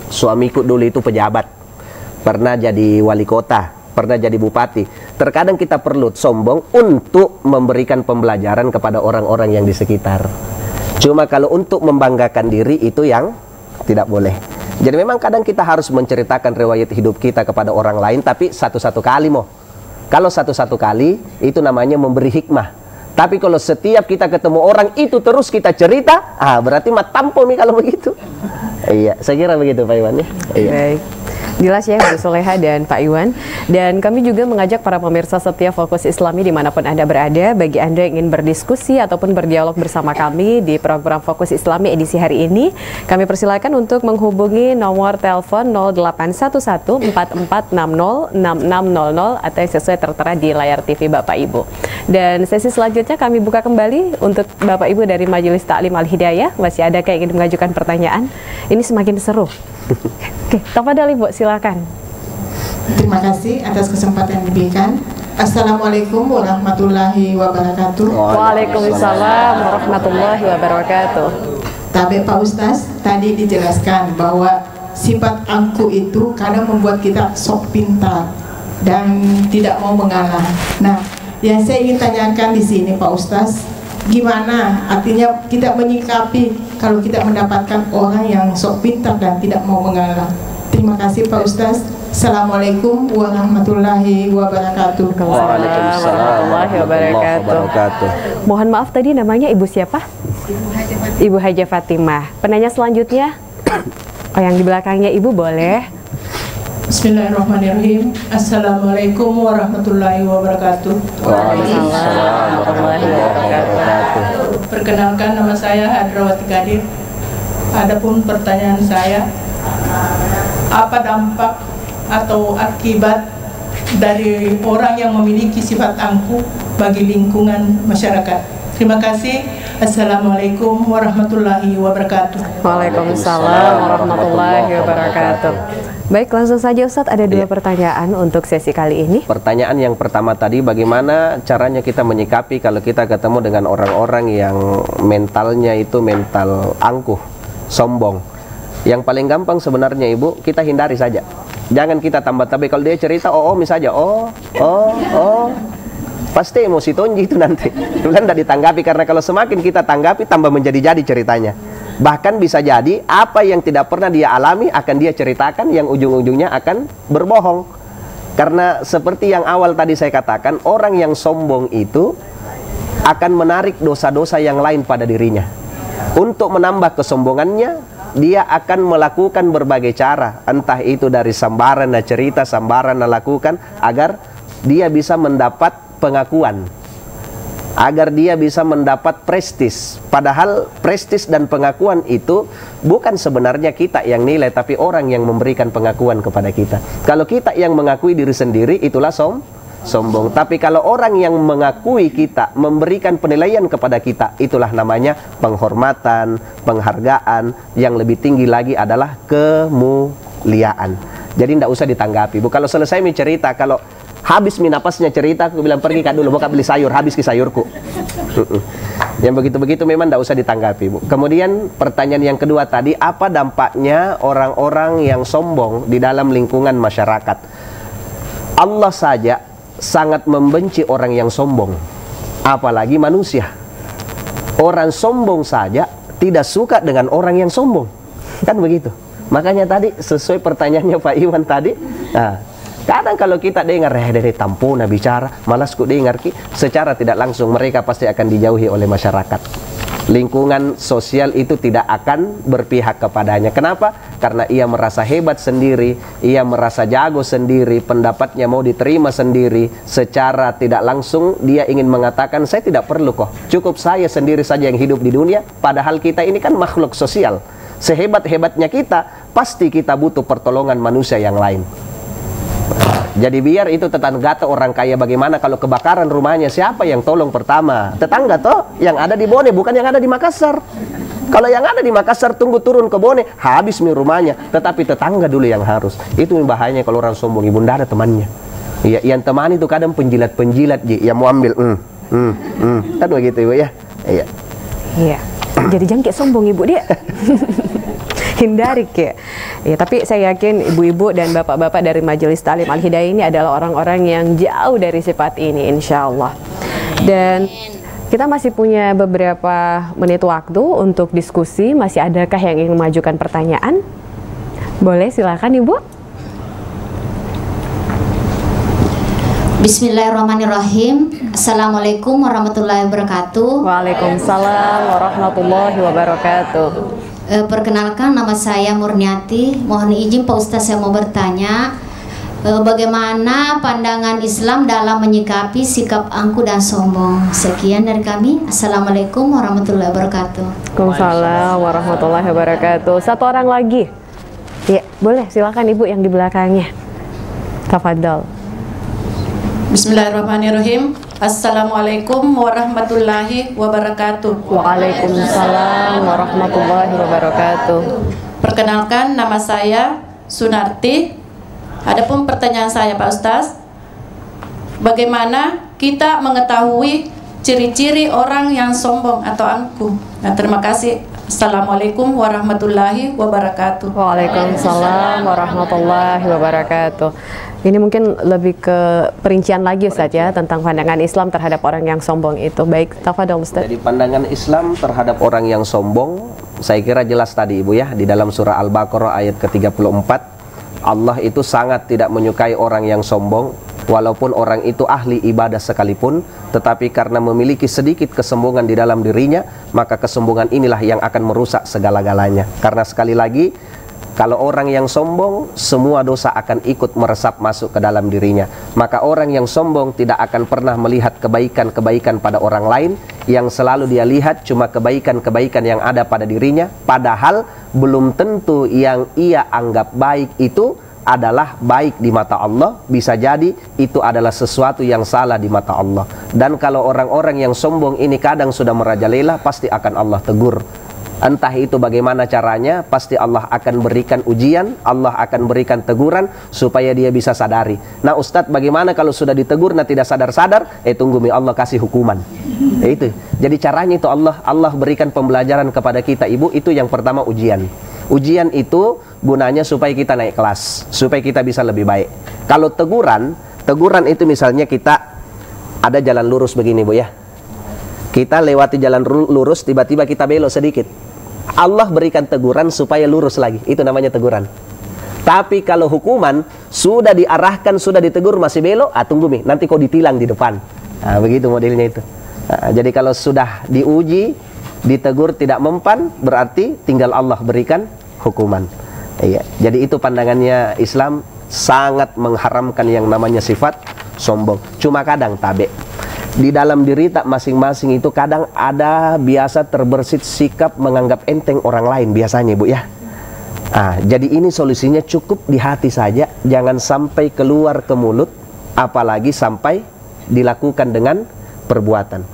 suamiku dulu itu pejabat, pernah jadi wali kota, pernah jadi bupati. Terkadang kita perlu sombong untuk memberikan pembelajaran kepada orang-orang yang di sekitar. Cuma kalau untuk membanggakan diri itu yang tidak boleh. Jadi memang kadang kita harus menceritakan riwayat hidup kita kepada orang lain, tapi satu-satu kali Kalau satu-satu kali, itu namanya memberi hikmah. Tapi kalau setiap kita ketemu orang itu terus kita cerita, berarti tampo kalau begitu. Iya, saya kira begitu Pak Iwan ya. Iya. Baik. Jelas ya Bu Soleha dan Pak Iwan. Dan kami juga mengajak para pemirsa setia Fokus Islami dimanapun Anda berada, bagi Anda yang ingin berdiskusi ataupun berdialog bersama kami di program Fokus Islami edisi hari ini, kami persilakan untuk menghubungi nomor telepon 0811-4460-6600 atau yang sesuai tertera di layar TV Bapak Ibu. Dan sesi selanjutnya kami buka kembali untuk Bapak Ibu dari Majelis Ta'lim Al-Hidayah. Masih ada yang ingin mengajukan pertanyaan? Ini semakin seru. Oke, tafadhol Ibu, silakan. Terima kasih atas kesempatan yang diberikan. Assalamualaikum warahmatullahi wabarakatuh. Waalaikumsalam warahmatullahi wabarakatuh. Tapi Pak Ustaz, tadi dijelaskan bahwa sifat angku itu kadang membuat kita sok pintar dan tidak mau mengalah. Nah, yang saya ingin tanyakan di sini Pak Ustaz, gimana artinya kita menyikapi kalau kita mendapatkan orang yang sok pintar dan tidak mau mengalah? Terima kasih Pak Ustaz. Assalamualaikum warahmatullahi wabarakatuh. Waalaikumsalam warahmatullahi wabarakatuh. Mohon maaf tadi namanya Ibu siapa? Ibu Haja Fatimah. Penanya selanjutnya, yang di belakangnya Ibu boleh. Bismillahirrahmanirrahim. Assalamualaikum warahmatullahi wabarakatuh. Waalaikumsalam warahmatullahi wabarakatuh. Perkenalkan, nama saya Hadrawati Kadir. Adapun pertanyaan saya, apa dampak atau akibat dari orang yang memiliki sifat angkuh bagi lingkungan masyarakat? Terima kasih. Assalamualaikum warahmatullahi wabarakatuh. Waalaikumsalam warahmatullahi wabarakatuh. Baik, langsung saja Ustadz, ada dua pertanyaan untuk sesi kali ini. Pertanyaan yang pertama tadi, bagaimana caranya kita menyikapi kalau kita ketemu dengan orang-orang yang mentalnya itu mental angkuh, sombong. Yang paling gampang sebenarnya Ibu, kita hindari saja. Jangan kita tambah-tambah. Kalau dia cerita saja, pasti emosi tonji itu nanti. Bukan tidak ditanggapi, karena kalau semakin kita tanggapi tambah menjadi-jadi ceritanya. Bahkan bisa jadi apa yang tidak pernah dia alami akan dia ceritakan, yang ujung-ujungnya akan berbohong. Karena seperti yang awal tadi saya katakan, orang yang sombong itu akan menarik dosa-dosa yang lain pada dirinya. Untuk menambah kesombongannya, dia akan melakukan berbagai cara, entah itu dari sambaran cerita, sambaran lakukan, agar dia bisa mendapat pengakuan, agar dia bisa mendapat prestis. Padahal prestis dan pengakuan itu bukan sebenarnya kita yang nilai, tapi orang yang memberikan pengakuan kepada kita. Kalau kita yang mengakui diri sendiri, itulah sombong. Tapi kalau orang yang mengakui kita, memberikan penilaian kepada kita, itulah namanya penghormatan, penghargaan. Yang lebih tinggi lagi adalah kemuliaan. Jadi tidak usah ditanggapi. Bu, kalau selesai mencerita, kalau habis napasnya cerita, aku bilang pergi Kak dulu, mau beli sayur, habis ke sayurku. Yang begitu-begitu memang tidak usah ditanggapi, Bu. Kemudian pertanyaan yang kedua tadi, apa dampaknya orang-orang yang sombong di dalam lingkungan masyarakat? Allah saja sangat membenci orang yang sombong, apalagi manusia. Orang sombong saja tidak suka dengan orang yang sombong, kan begitu. Makanya tadi sesuai pertanyaannya Pak Iwan tadi, kadang kalau kita dengar dari tampuna bicara, malas ku dengar secara tidak langsung mereka pasti akan dijauhi oleh masyarakat. Lingkungan sosial itu tidak akan berpihak kepadanya. Kenapa? Karena ia merasa hebat sendiri, ia merasa jago sendiri, pendapatnya mau diterima sendiri. Secara tidak langsung dia ingin mengatakan, saya tidak perlu kok, cukup saya sendiri saja yang hidup di dunia. Padahal kita ini kan makhluk sosial. Sehebat-hebatnya kita, pasti kita butuh pertolongan manusia yang lain. Jadi biar itu tetangga atau orang kaya bagaimana kalau kebakaran rumahnya, siapa yang tolong pertama? Tetangga toh, yang ada di Bone, bukan yang ada di Makassar. Kalau yang ada di Makassar tunggu turun ke Bone, habis rumahnya. Tetapi tetangga dulu yang harus. Itu bahayanya kalau orang sombong, ibunda ada temannya. Ya, yang teman itu kadang penjilat-penjilat, yang mau ambil, kan begitu Ibu ya. Iya. Iya. Jadi jangan kayak sombong Ibu dia. Hindari kayak. Ya, tapi saya yakin ibu-ibu dan bapak-bapak dari Majelis Ta'lim Al-Hidayah ini adalah orang-orang yang jauh dari sifat ini, insya Allah. Dan kita masih punya beberapa menit waktu untuk diskusi. Masih adakah yang ingin mengajukan pertanyaan? Boleh, silakan Ibu. Bismillahirrahmanirrahim. Assalamualaikum warahmatullahi wabarakatuh. Waalaikumsalam warahmatullahi wabarakatuh. Perkenalkan, nama saya Murniati. Mohon izin Pak Ustadz, saya mau bertanya, bagaimana pandangan Islam dalam menyikapi sikap angkuh dan sombong? Sekian dari kami. Assalamualaikum warahmatullahi wabarakatuh. Waalaikumsalam warahmatullahi wabarakatuh. Satu orang lagi. Ya, boleh, silakan Ibu yang di belakangnya. Tafadhol. Bismillahirrahmanirrahim. Assalamualaikum warahmatullahi wabarakatuh. Waalaikumsalam warahmatullahi wabarakatuh. Perkenalkan, nama saya Sunarti. Adapun pertanyaan saya Pak Ustaz, bagaimana kita mengetahui ciri-ciri orang yang sombong atau angkuh? Nah, terima kasih. Assalamualaikum warahmatullahi wabarakatuh. Waalaikumsalam warahmatullahi wabarakatuh. Ini mungkin lebih ke perincian lagi Ustaz ya, tentang pandangan Islam terhadap orang yang sombong itu. Baik, tafadhol Ustaz. Jadi pandangan Islam terhadap orang yang sombong, saya kira jelas tadi Ibu ya, di dalam surah Al-Baqarah ayat ke-34. Allah itu sangat tidak menyukai orang yang sombong, walaupun orang itu ahli ibadah sekalipun, tetapi karena memiliki sedikit kesombongan di dalam dirinya, maka kesombongan inilah yang akan merusak segala-galanya. Karena sekali lagi, kalau orang yang sombong, semua dosa akan ikut meresap masuk ke dalam dirinya. Maka orang yang sombong tidak akan pernah melihat kebaikan-kebaikan pada orang lain. Yang selalu dia lihat cuma kebaikan-kebaikan yang ada pada dirinya. Padahal belum tentu yang ia anggap baik itu adalah baik di mata Allah. Bisa jadi itu adalah sesuatu yang salah di mata Allah. Dan kalau orang-orang yang sombong ini kadang sudah merajalela, pasti akan Allah tegur. Entah itu bagaimana caranya, pasti Allah akan berikan ujian, Allah akan berikan teguran supaya dia bisa sadari. Nah Ustadz, bagaimana kalau sudah ditegur nah tidak sadar-sadar? Tunggu Allah kasih hukuman. Itu. Jadi caranya itu Allah berikan pembelajaran kepada kita, Ibu. Itu yang pertama, ujian. Ujian itu gunanya supaya kita naik kelas, supaya kita bisa lebih baik. Kalau teguran itu misalnya kita ada jalan lurus begini, Bu ya. Kita lewati jalan lurus, tiba-tiba kita belok sedikit. Allah berikan teguran supaya lurus lagi. Itu namanya teguran. Tapi kalau hukuman, sudah diarahkan, sudah ditegur, masih belok, tunggu nanti kau ditilang di depan. Begitu modelnya itu. Jadi kalau sudah diuji, ditegur tidak mempan, berarti tinggal Allah berikan hukuman. Iya. Jadi itu pandangannya Islam, sangat mengharamkan yang namanya sifat sombong. Cuma kadang tabe. Di dalam diri tak masing-masing itu kadang ada biasa terbersit sikap menganggap enteng orang lain biasanya, Bu ya. Jadi ini solusinya cukup di hati saja, jangan sampai keluar ke mulut, apalagi sampai dilakukan dengan perbuatan.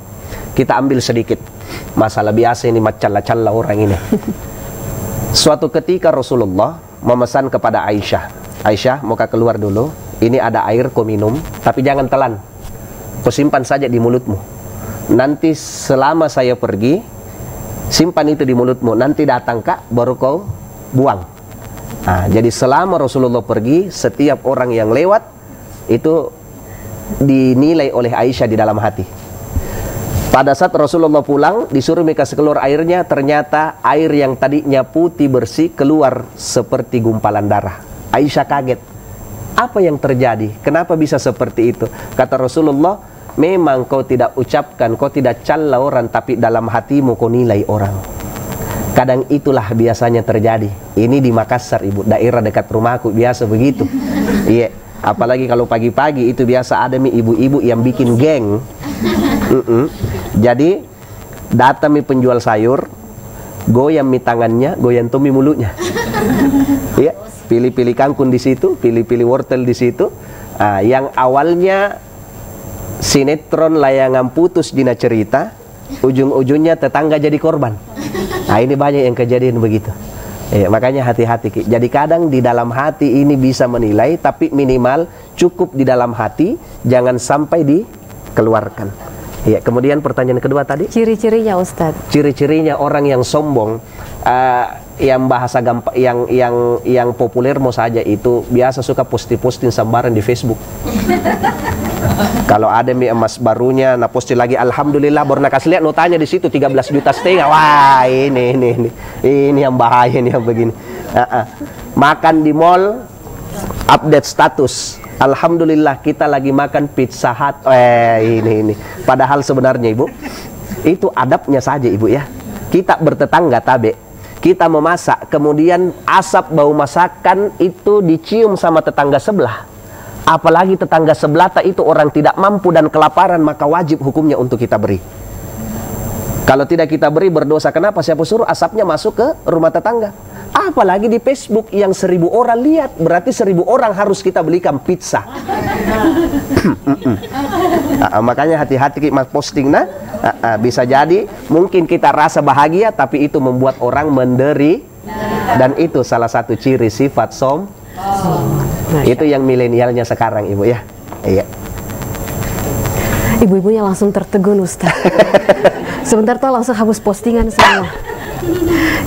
Kita ambil sedikit masalah biasa ini, macalla-calla orang ini. Suatu ketika Rasulullah memesan kepada Aisyah, mau keluar dulu, ini ada air kau minum, tapi jangan telan. Kau simpan saja di mulutmu. Nanti selama saya pergi, simpan itu di mulutmu. Nanti datang Kak, baru kau buang. Jadi selama Rasulullah pergi, setiap orang yang lewat itu dinilai oleh Aisyah di dalam hati. Pada saat Rasulullah pulang, disuruh kasih keluar airnya, ternyata air yang tadinya putih bersih keluar seperti gumpalan darah. Aisyah kaget. Apa yang terjadi? Kenapa bisa seperti itu? Kata Rasulullah, memang kau tidak ucapkan, kau tidak calla orang, tapi dalam hatimu kau nilai orang. Kadang itulah biasanya terjadi. Ini di Makassar, Ibu, daerah dekat rumahku, biasa begitu. Iya, apalagi kalau pagi-pagi itu biasa ada ibu-ibu yang bikin geng. Jadi datang penjual sayur, goyang tangannya, goyang mulutnya. Iya. Pilih-pilih kangkung di situ, pilih-pilih wortel di situ. Yang awalnya sinetron layangan putus dina cerita, ujung-ujungnya tetangga jadi korban. Ini banyak yang kejadian begitu. Makanya hati-hati. Jadi kadang di dalam hati ini bisa menilai, tapi minimal cukup di dalam hati, jangan sampai dikeluarkan. Kemudian pertanyaan kedua tadi. Ciri-cirinya Ustadz. Ciri-cirinya orang yang sombong. Yang bahasa gampang, yang populer mau saja itu biasa suka posting sembarang di Facebook. Kalau ada emas barunya, posting lagi alhamdulillah, baru kasih lihat notanya di situ 13,5 juta. Wah, ini yang bahaya nih yang begini. Makan di mall, update status. Alhamdulillah kita lagi makan Pizza Hut. Ini. Padahal sebenarnya Ibu, itu adabnya saja Ibu ya. Kita bertetangga tabe. Kita memasak, kemudian asap bau masakan itu dicium sama tetangga sebelah. Apalagi tetangga sebelah itu orang tidak mampu dan kelaparan, maka wajib hukumnya untuk kita beri. Kalau tidak kita beri berdosa. Kenapa? Siapa suruh asapnya masuk ke rumah tetangga? Apalagi di Facebook yang 1000 orang lihat, berarti 1000 orang harus kita belikan pizza. Makanya hati-hati mas posting bisa jadi mungkin kita rasa bahagia, tapi itu membuat orang menderi, dan itu salah satu ciri sifat itu yang milenialnya sekarang Ibu ya. Iya. Ibu-ibunya langsung tertegun Ustaz. Sebentar tuh langsung hapus postingan semua.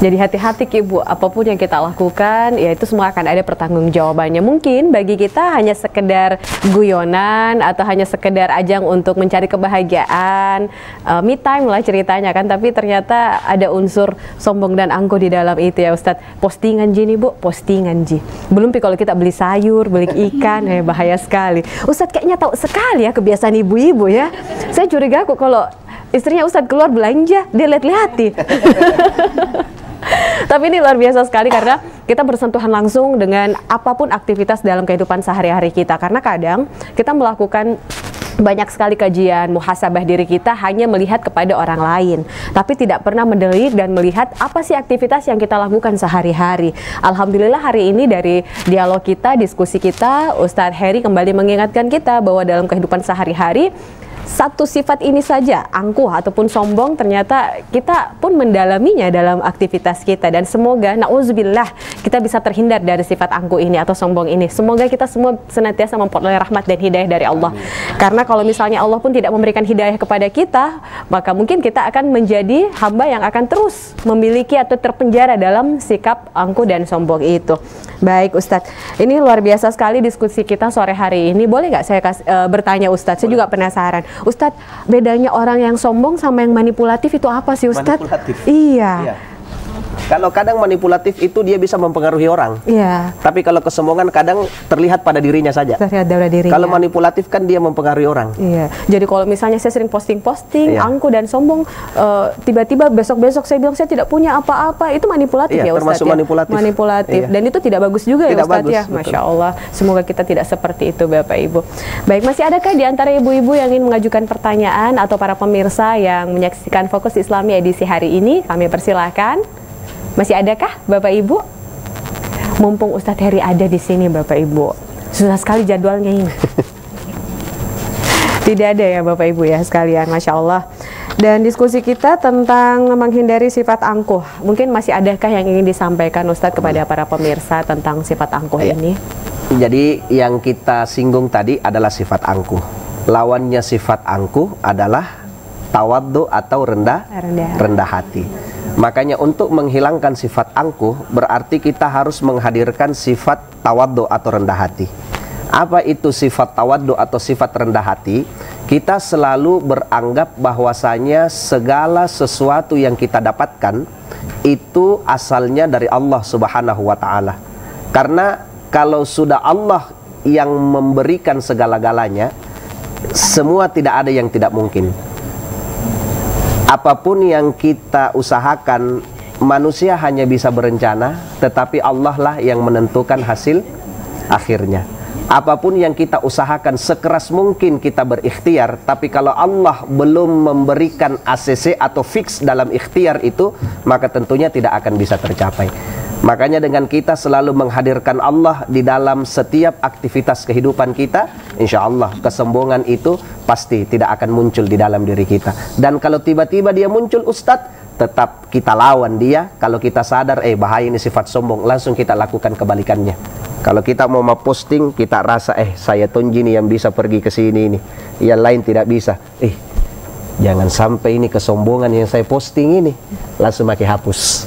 Jadi hati-hati Ibu, apapun yang kita lakukan, ya itu semua akan ada pertanggungjawabannya. Mungkin bagi kita hanya sekedar guyonan atau hanya sekedar ajang untuk mencari kebahagiaan, me time lah ceritanya kan, tapi ternyata ada unsur sombong dan angkuh di dalam itu ya Ustadz. Postingan ji nih Bu, postingan ji. Belum kalau kita beli sayur, beli ikan, bahaya sekali. Ustadz kayaknya tahu sekali ya kebiasaan ibu-ibu ya. Saya curiga kok kalau istrinya Ustadz keluar belanja, dia lihat-lihati. Tapi ini luar biasa sekali karena kita bersentuhan langsung dengan apapun aktivitas dalam kehidupan sehari-hari kita. Karena kadang kita melakukan banyak sekali kajian muhasabah diri kita hanya melihat kepada orang lain, tapi tidak pernah mendelik dan melihat apa sih aktivitas yang kita lakukan sehari-hari. Alhamdulillah hari ini dari dialog kita, diskusi kita, Ustadz Heri kembali mengingatkan kita bahwa dalam kehidupan sehari-hari satu sifat ini saja, angkuh ataupun sombong, ternyata kita pun mendalaminya dalam aktivitas kita. Dan semoga, na'udzubillah, kita bisa terhindar dari sifat angkuh ini atau sombong ini. Semoga kita semua senantiasa memperoleh rahmat dan hidayah dari Allah. Karena kalau misalnya Allah pun tidak memberikan hidayah kepada kita, maka mungkin kita akan menjadi hamba yang akan terus memiliki atau terpenjara dalam sikap angkuh dan sombong itu. Baik Ustadz, ini luar biasa sekali diskusi kita sore hari ini. Boleh nggak saya bertanya Ustadz? Saya juga penasaran. Ustadz, bedanya orang yang sombong sama yang manipulatif itu apa sih Ustadz? Manipulatif? Iya. Kalau kadang manipulatif itu dia bisa mempengaruhi orang. Iya. Tapi kalau kesombongan kadang terlihat pada dirinya saja. Terlihat pada dirinya. Kalau manipulatif kan dia mempengaruhi orang. Iya. Jadi kalau misalnya saya sering posting-posting, Iya. angkuh dan sombong, tiba-tiba besok-besok saya bilang saya tidak punya apa-apa, itu manipulatif Iya, ya Ustadz? termasuk ya? Manipulatif. Manipulatif. Iya. Dan itu tidak bagus juga Tidak ya Ustadz bagus, ya? betul. Masya Allah. Semoga kita tidak seperti itu Bapak Ibu. Baik, masih adakah di antara ibu-ibu yang ingin mengajukan pertanyaan atau para pemirsa yang menyaksikan Fokus Islami edisi hari ini? Kami persilahkan. Masih adakah Bapak Ibu? Mumpung Ustadz Heri ada di sini Bapak Ibu. Susah sekali jadwalnya ini. Tidak ada ya Bapak Ibu ya sekalian, Masya Allah. Dan diskusi kita tentang menghindari sifat angkuh. Mungkin masih adakah yang ingin disampaikan Ustadz kepada para pemirsa tentang sifat angkuh ini? Jadi yang kita singgung tadi adalah sifat angkuh. Lawannya sifat angkuh adalah tawaddu atau rendah hati. Makanya untuk menghilangkan sifat angkuh berarti kita harus menghadirkan sifat tawaddu atau rendah hati. Apa itu sifat tawaddu atau sifat rendah hati? Kita selalu beranggap bahwasanya segala sesuatu yang kita dapatkan itu asalnya dari Allah Subhanahu wa taala. Karena kalau sudah Allah yang memberikan segala-galanya, semua tidak ada yang tidak mungkin. Apapun yang kita usahakan, manusia hanya bisa berencana, tetapi Allah lah yang menentukan hasil akhirnya. Apapun yang kita usahakan, sekeras mungkin kita berikhtiar, tapi kalau Allah belum memberikan ACC atau fix dalam ikhtiar itu, maka tentunya tidak akan bisa tercapai. Makanya dengan kita selalu menghadirkan Allah di dalam setiap aktivitas kehidupan kita, insya Allah kesombongan itu pasti tidak akan muncul di dalam diri kita. Dan kalau tiba-tiba dia muncul Ustadz, tetap kita lawan dia. Kalau kita sadar, bahaya ini sifat sombong, langsung kita lakukan kebalikannya. Kalau kita mau posting, kita rasa, saya Tonji nih yang bisa pergi ke sini nih, yang lain tidak bisa. Jangan sampai ini kesombongan yang saya posting ini, langsung pakai hapus.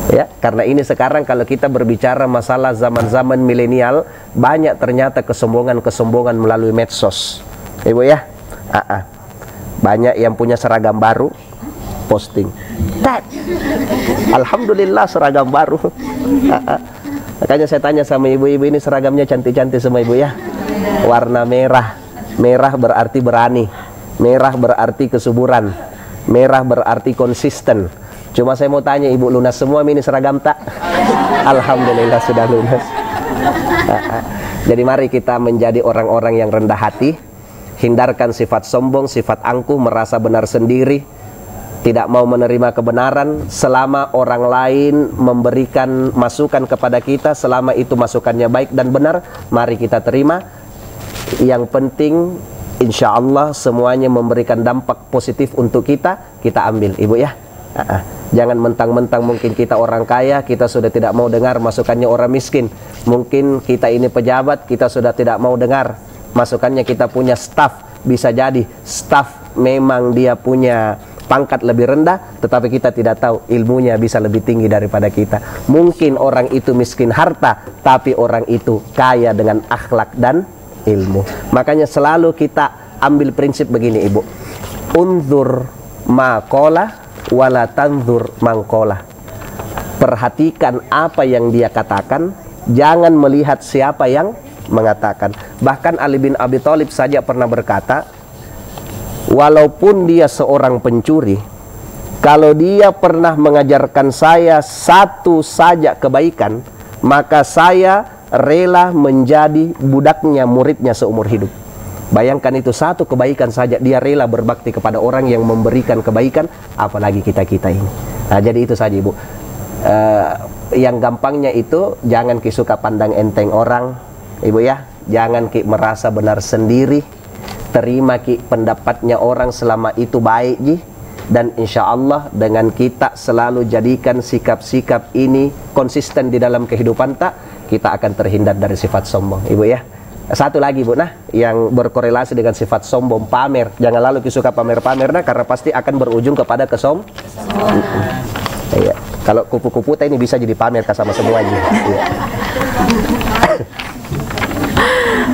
Ya, karena ini sekarang kalau kita berbicara masalah zaman-zaman milenial, banyak ternyata kesombongan-kesombongan melalui medsos. Ibu ya, banyak yang punya seragam baru, posting. Alhamdulillah seragam baru. Makanya saya tanya sama ibu-ibu ini, seragamnya cantik-cantik semua ibu ya. Warna merah, merah berarti berani, merah berarti kesuburan, merah berarti konsisten. Cuma saya mau tanya, ibu lunas semua ini seragam tak? Alhamdulillah sudah lunas. Jadi mari kita menjadi orang-orang yang rendah hati, hindarkan sifat sombong, sifat angkuh, merasa benar sendiri, tidak mau menerima kebenaran. Selama orang lain memberikan masukan kepada kita, selama itu masukannya baik dan benar, mari kita terima. Yang penting insya Allah semuanya memberikan dampak positif untuk kita ambil ibu ya. Jangan mentang-mentang mungkin kita orang kaya, kita sudah tidak mau dengar masukannya orang miskin. Mungkin kita ini pejabat, kita sudah tidak mau dengar masukannya kita punya staf. Bisa jadi staf memang dia punya pangkat lebih rendah, tetapi kita tidak tahu ilmunya bisa lebih tinggi daripada kita. Mungkin orang itu miskin harta, tapi orang itu kaya dengan akhlak dan ilmu. Makanya selalu kita ambil prinsip begini, Ibu. Unzur ma qala wala tanzur man qala. Perhatikan apa yang dia katakan, jangan melihat siapa yang mengatakan. Bahkan Ali bin Abi Thalib saja pernah berkata, walaupun dia seorang pencuri, kalau dia pernah mengajarkan saya satu saja kebaikan, maka saya rela menjadi budaknya, muridnya seumur hidup. Bayangkan itu, satu kebaikan saja dia rela berbakti kepada orang yang memberikan kebaikan, apalagi kita-kita ini. Nah, jadi itu saja, Ibu. Yang gampangnya itu, jangan ki suka pandang enteng orang, Ibu ya. Jangan ki merasa benar sendiri. Terima ki pendapatnya orang selama itu baik ji. Dan insya Allah dengan kita selalu jadikan sikap-sikap ini konsisten di dalam kehidupan kita akan terhindar dari sifat sombong, Ibu ya. Satu lagi, Bu, nah, yang berkorelasi dengan sifat sombong, pamer. Jangan lalu ki suka pamer-pamer, nah, karena pasti akan berujung kepada Iya. Kalau kupu-kupu ini bisa jadi pamer sama semuanya. Iya.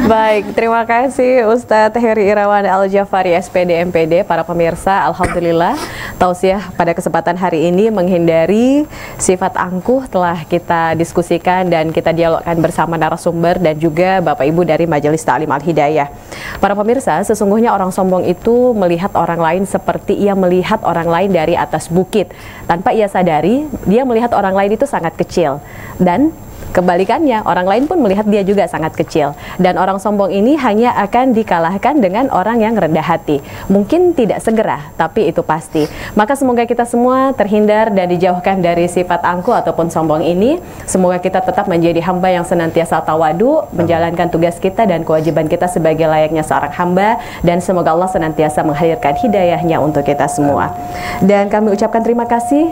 Baik, terima kasih Ustadz Heri Irawan Al-Jafari SPD MPD. Para pemirsa, alhamdulillah tausiah pada kesempatan hari ini menghindari sifat angkuh telah kita diskusikan dan kita dialogkan bersama narasumber dan juga Bapak Ibu dari Majelis Ta'lim Al-Hidayah. Para pemirsa, sesungguhnya orang sombong itu melihat orang lain seperti ia melihat orang lain dari atas bukit. Tanpa ia sadari, dia melihat orang lain itu sangat kecil. Dan kebalikannya, orang lain pun melihat dia juga sangat kecil. Dan orang sombong ini hanya akan dikalahkan dengan orang yang rendah hati. Mungkin tidak segera, tapi itu pasti. Maka semoga kita semua terhindar dan dijauhkan dari sifat angkuh ataupun sombong ini. Semoga kita tetap menjadi hamba yang senantiasa tawadu, menjalankan tugas kita dan kewajiban kita sebagai layaknya seorang hamba. Dan semoga Allah senantiasa menghadirkan hidayahnya untuk kita semua. Dan kami ucapkan terima kasih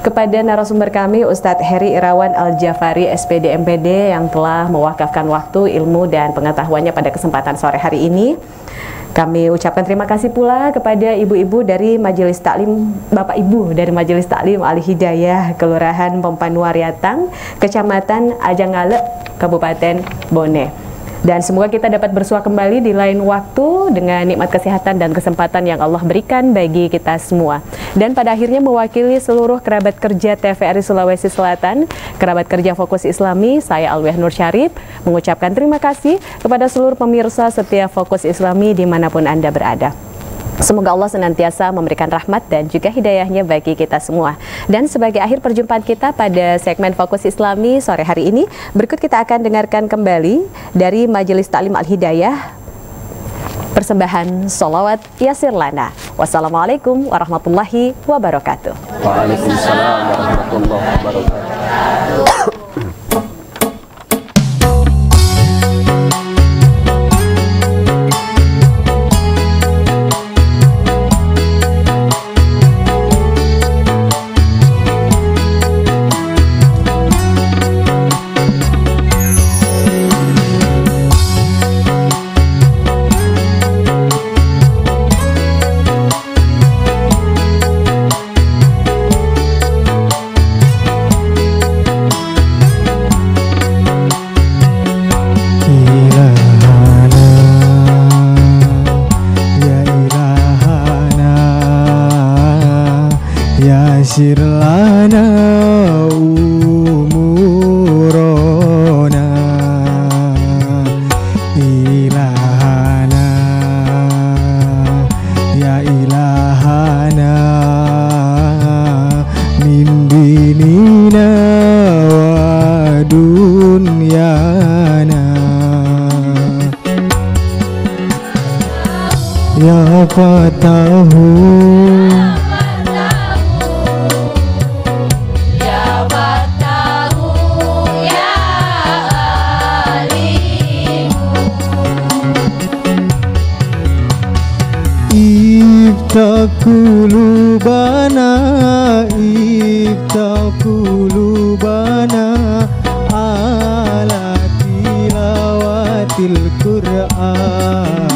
kepada narasumber kami Ustadz Heri Irawan Al-Jafari SPD MPD yang telah mewakafkan waktu, ilmu dan pengetahuannya pada kesempatan sore hari ini. Kami ucapkan terima kasih pula kepada ibu-ibu dari Majelis Taklim, Bapak Ibu dari Majelis Taklim Al-Hidayah Kelurahan Pempanwariatang, Kecamatan Ajangale, Kabupaten Bone. Dan semoga kita dapat bersua kembali di lain waktu dengan nikmat kesehatan dan kesempatan yang Allah berikan bagi kita semua. Dan pada akhirnya mewakili seluruh kerabat kerja TVRI Sulawesi Selatan, kerabat kerja Fokus Islami, saya Alwiah Nur Syarif, mengucapkan terima kasih kepada seluruh pemirsa setia Fokus Islami dimanapun Anda berada. Semoga Allah senantiasa memberikan rahmat dan juga hidayahnya bagi kita semua. Dan sebagai akhir perjumpaan kita pada segmen Fokus Islami sore hari ini, berikut kita akan dengarkan kembali dari Majelis Taklim Al-Hidayah persembahan Sholawat Yasir Lana. Wassalamualaikum warahmatullahi wabarakatuh. Waalaikumsalam warahmatullahi wabarakatuh. Yasir lana umurona ilahana ya ilahana min dinina wa dunyana ya fatahu Kulubana ala tilawatil Qur'an.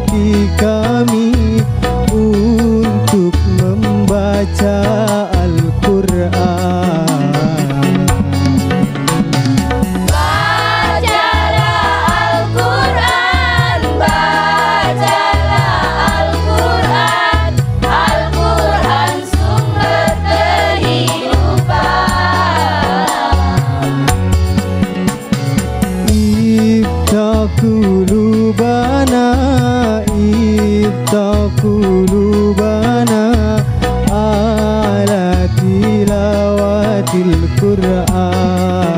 hati kami untuk membaca Al-Quran. Qulubana ala tilawatil Qur'an.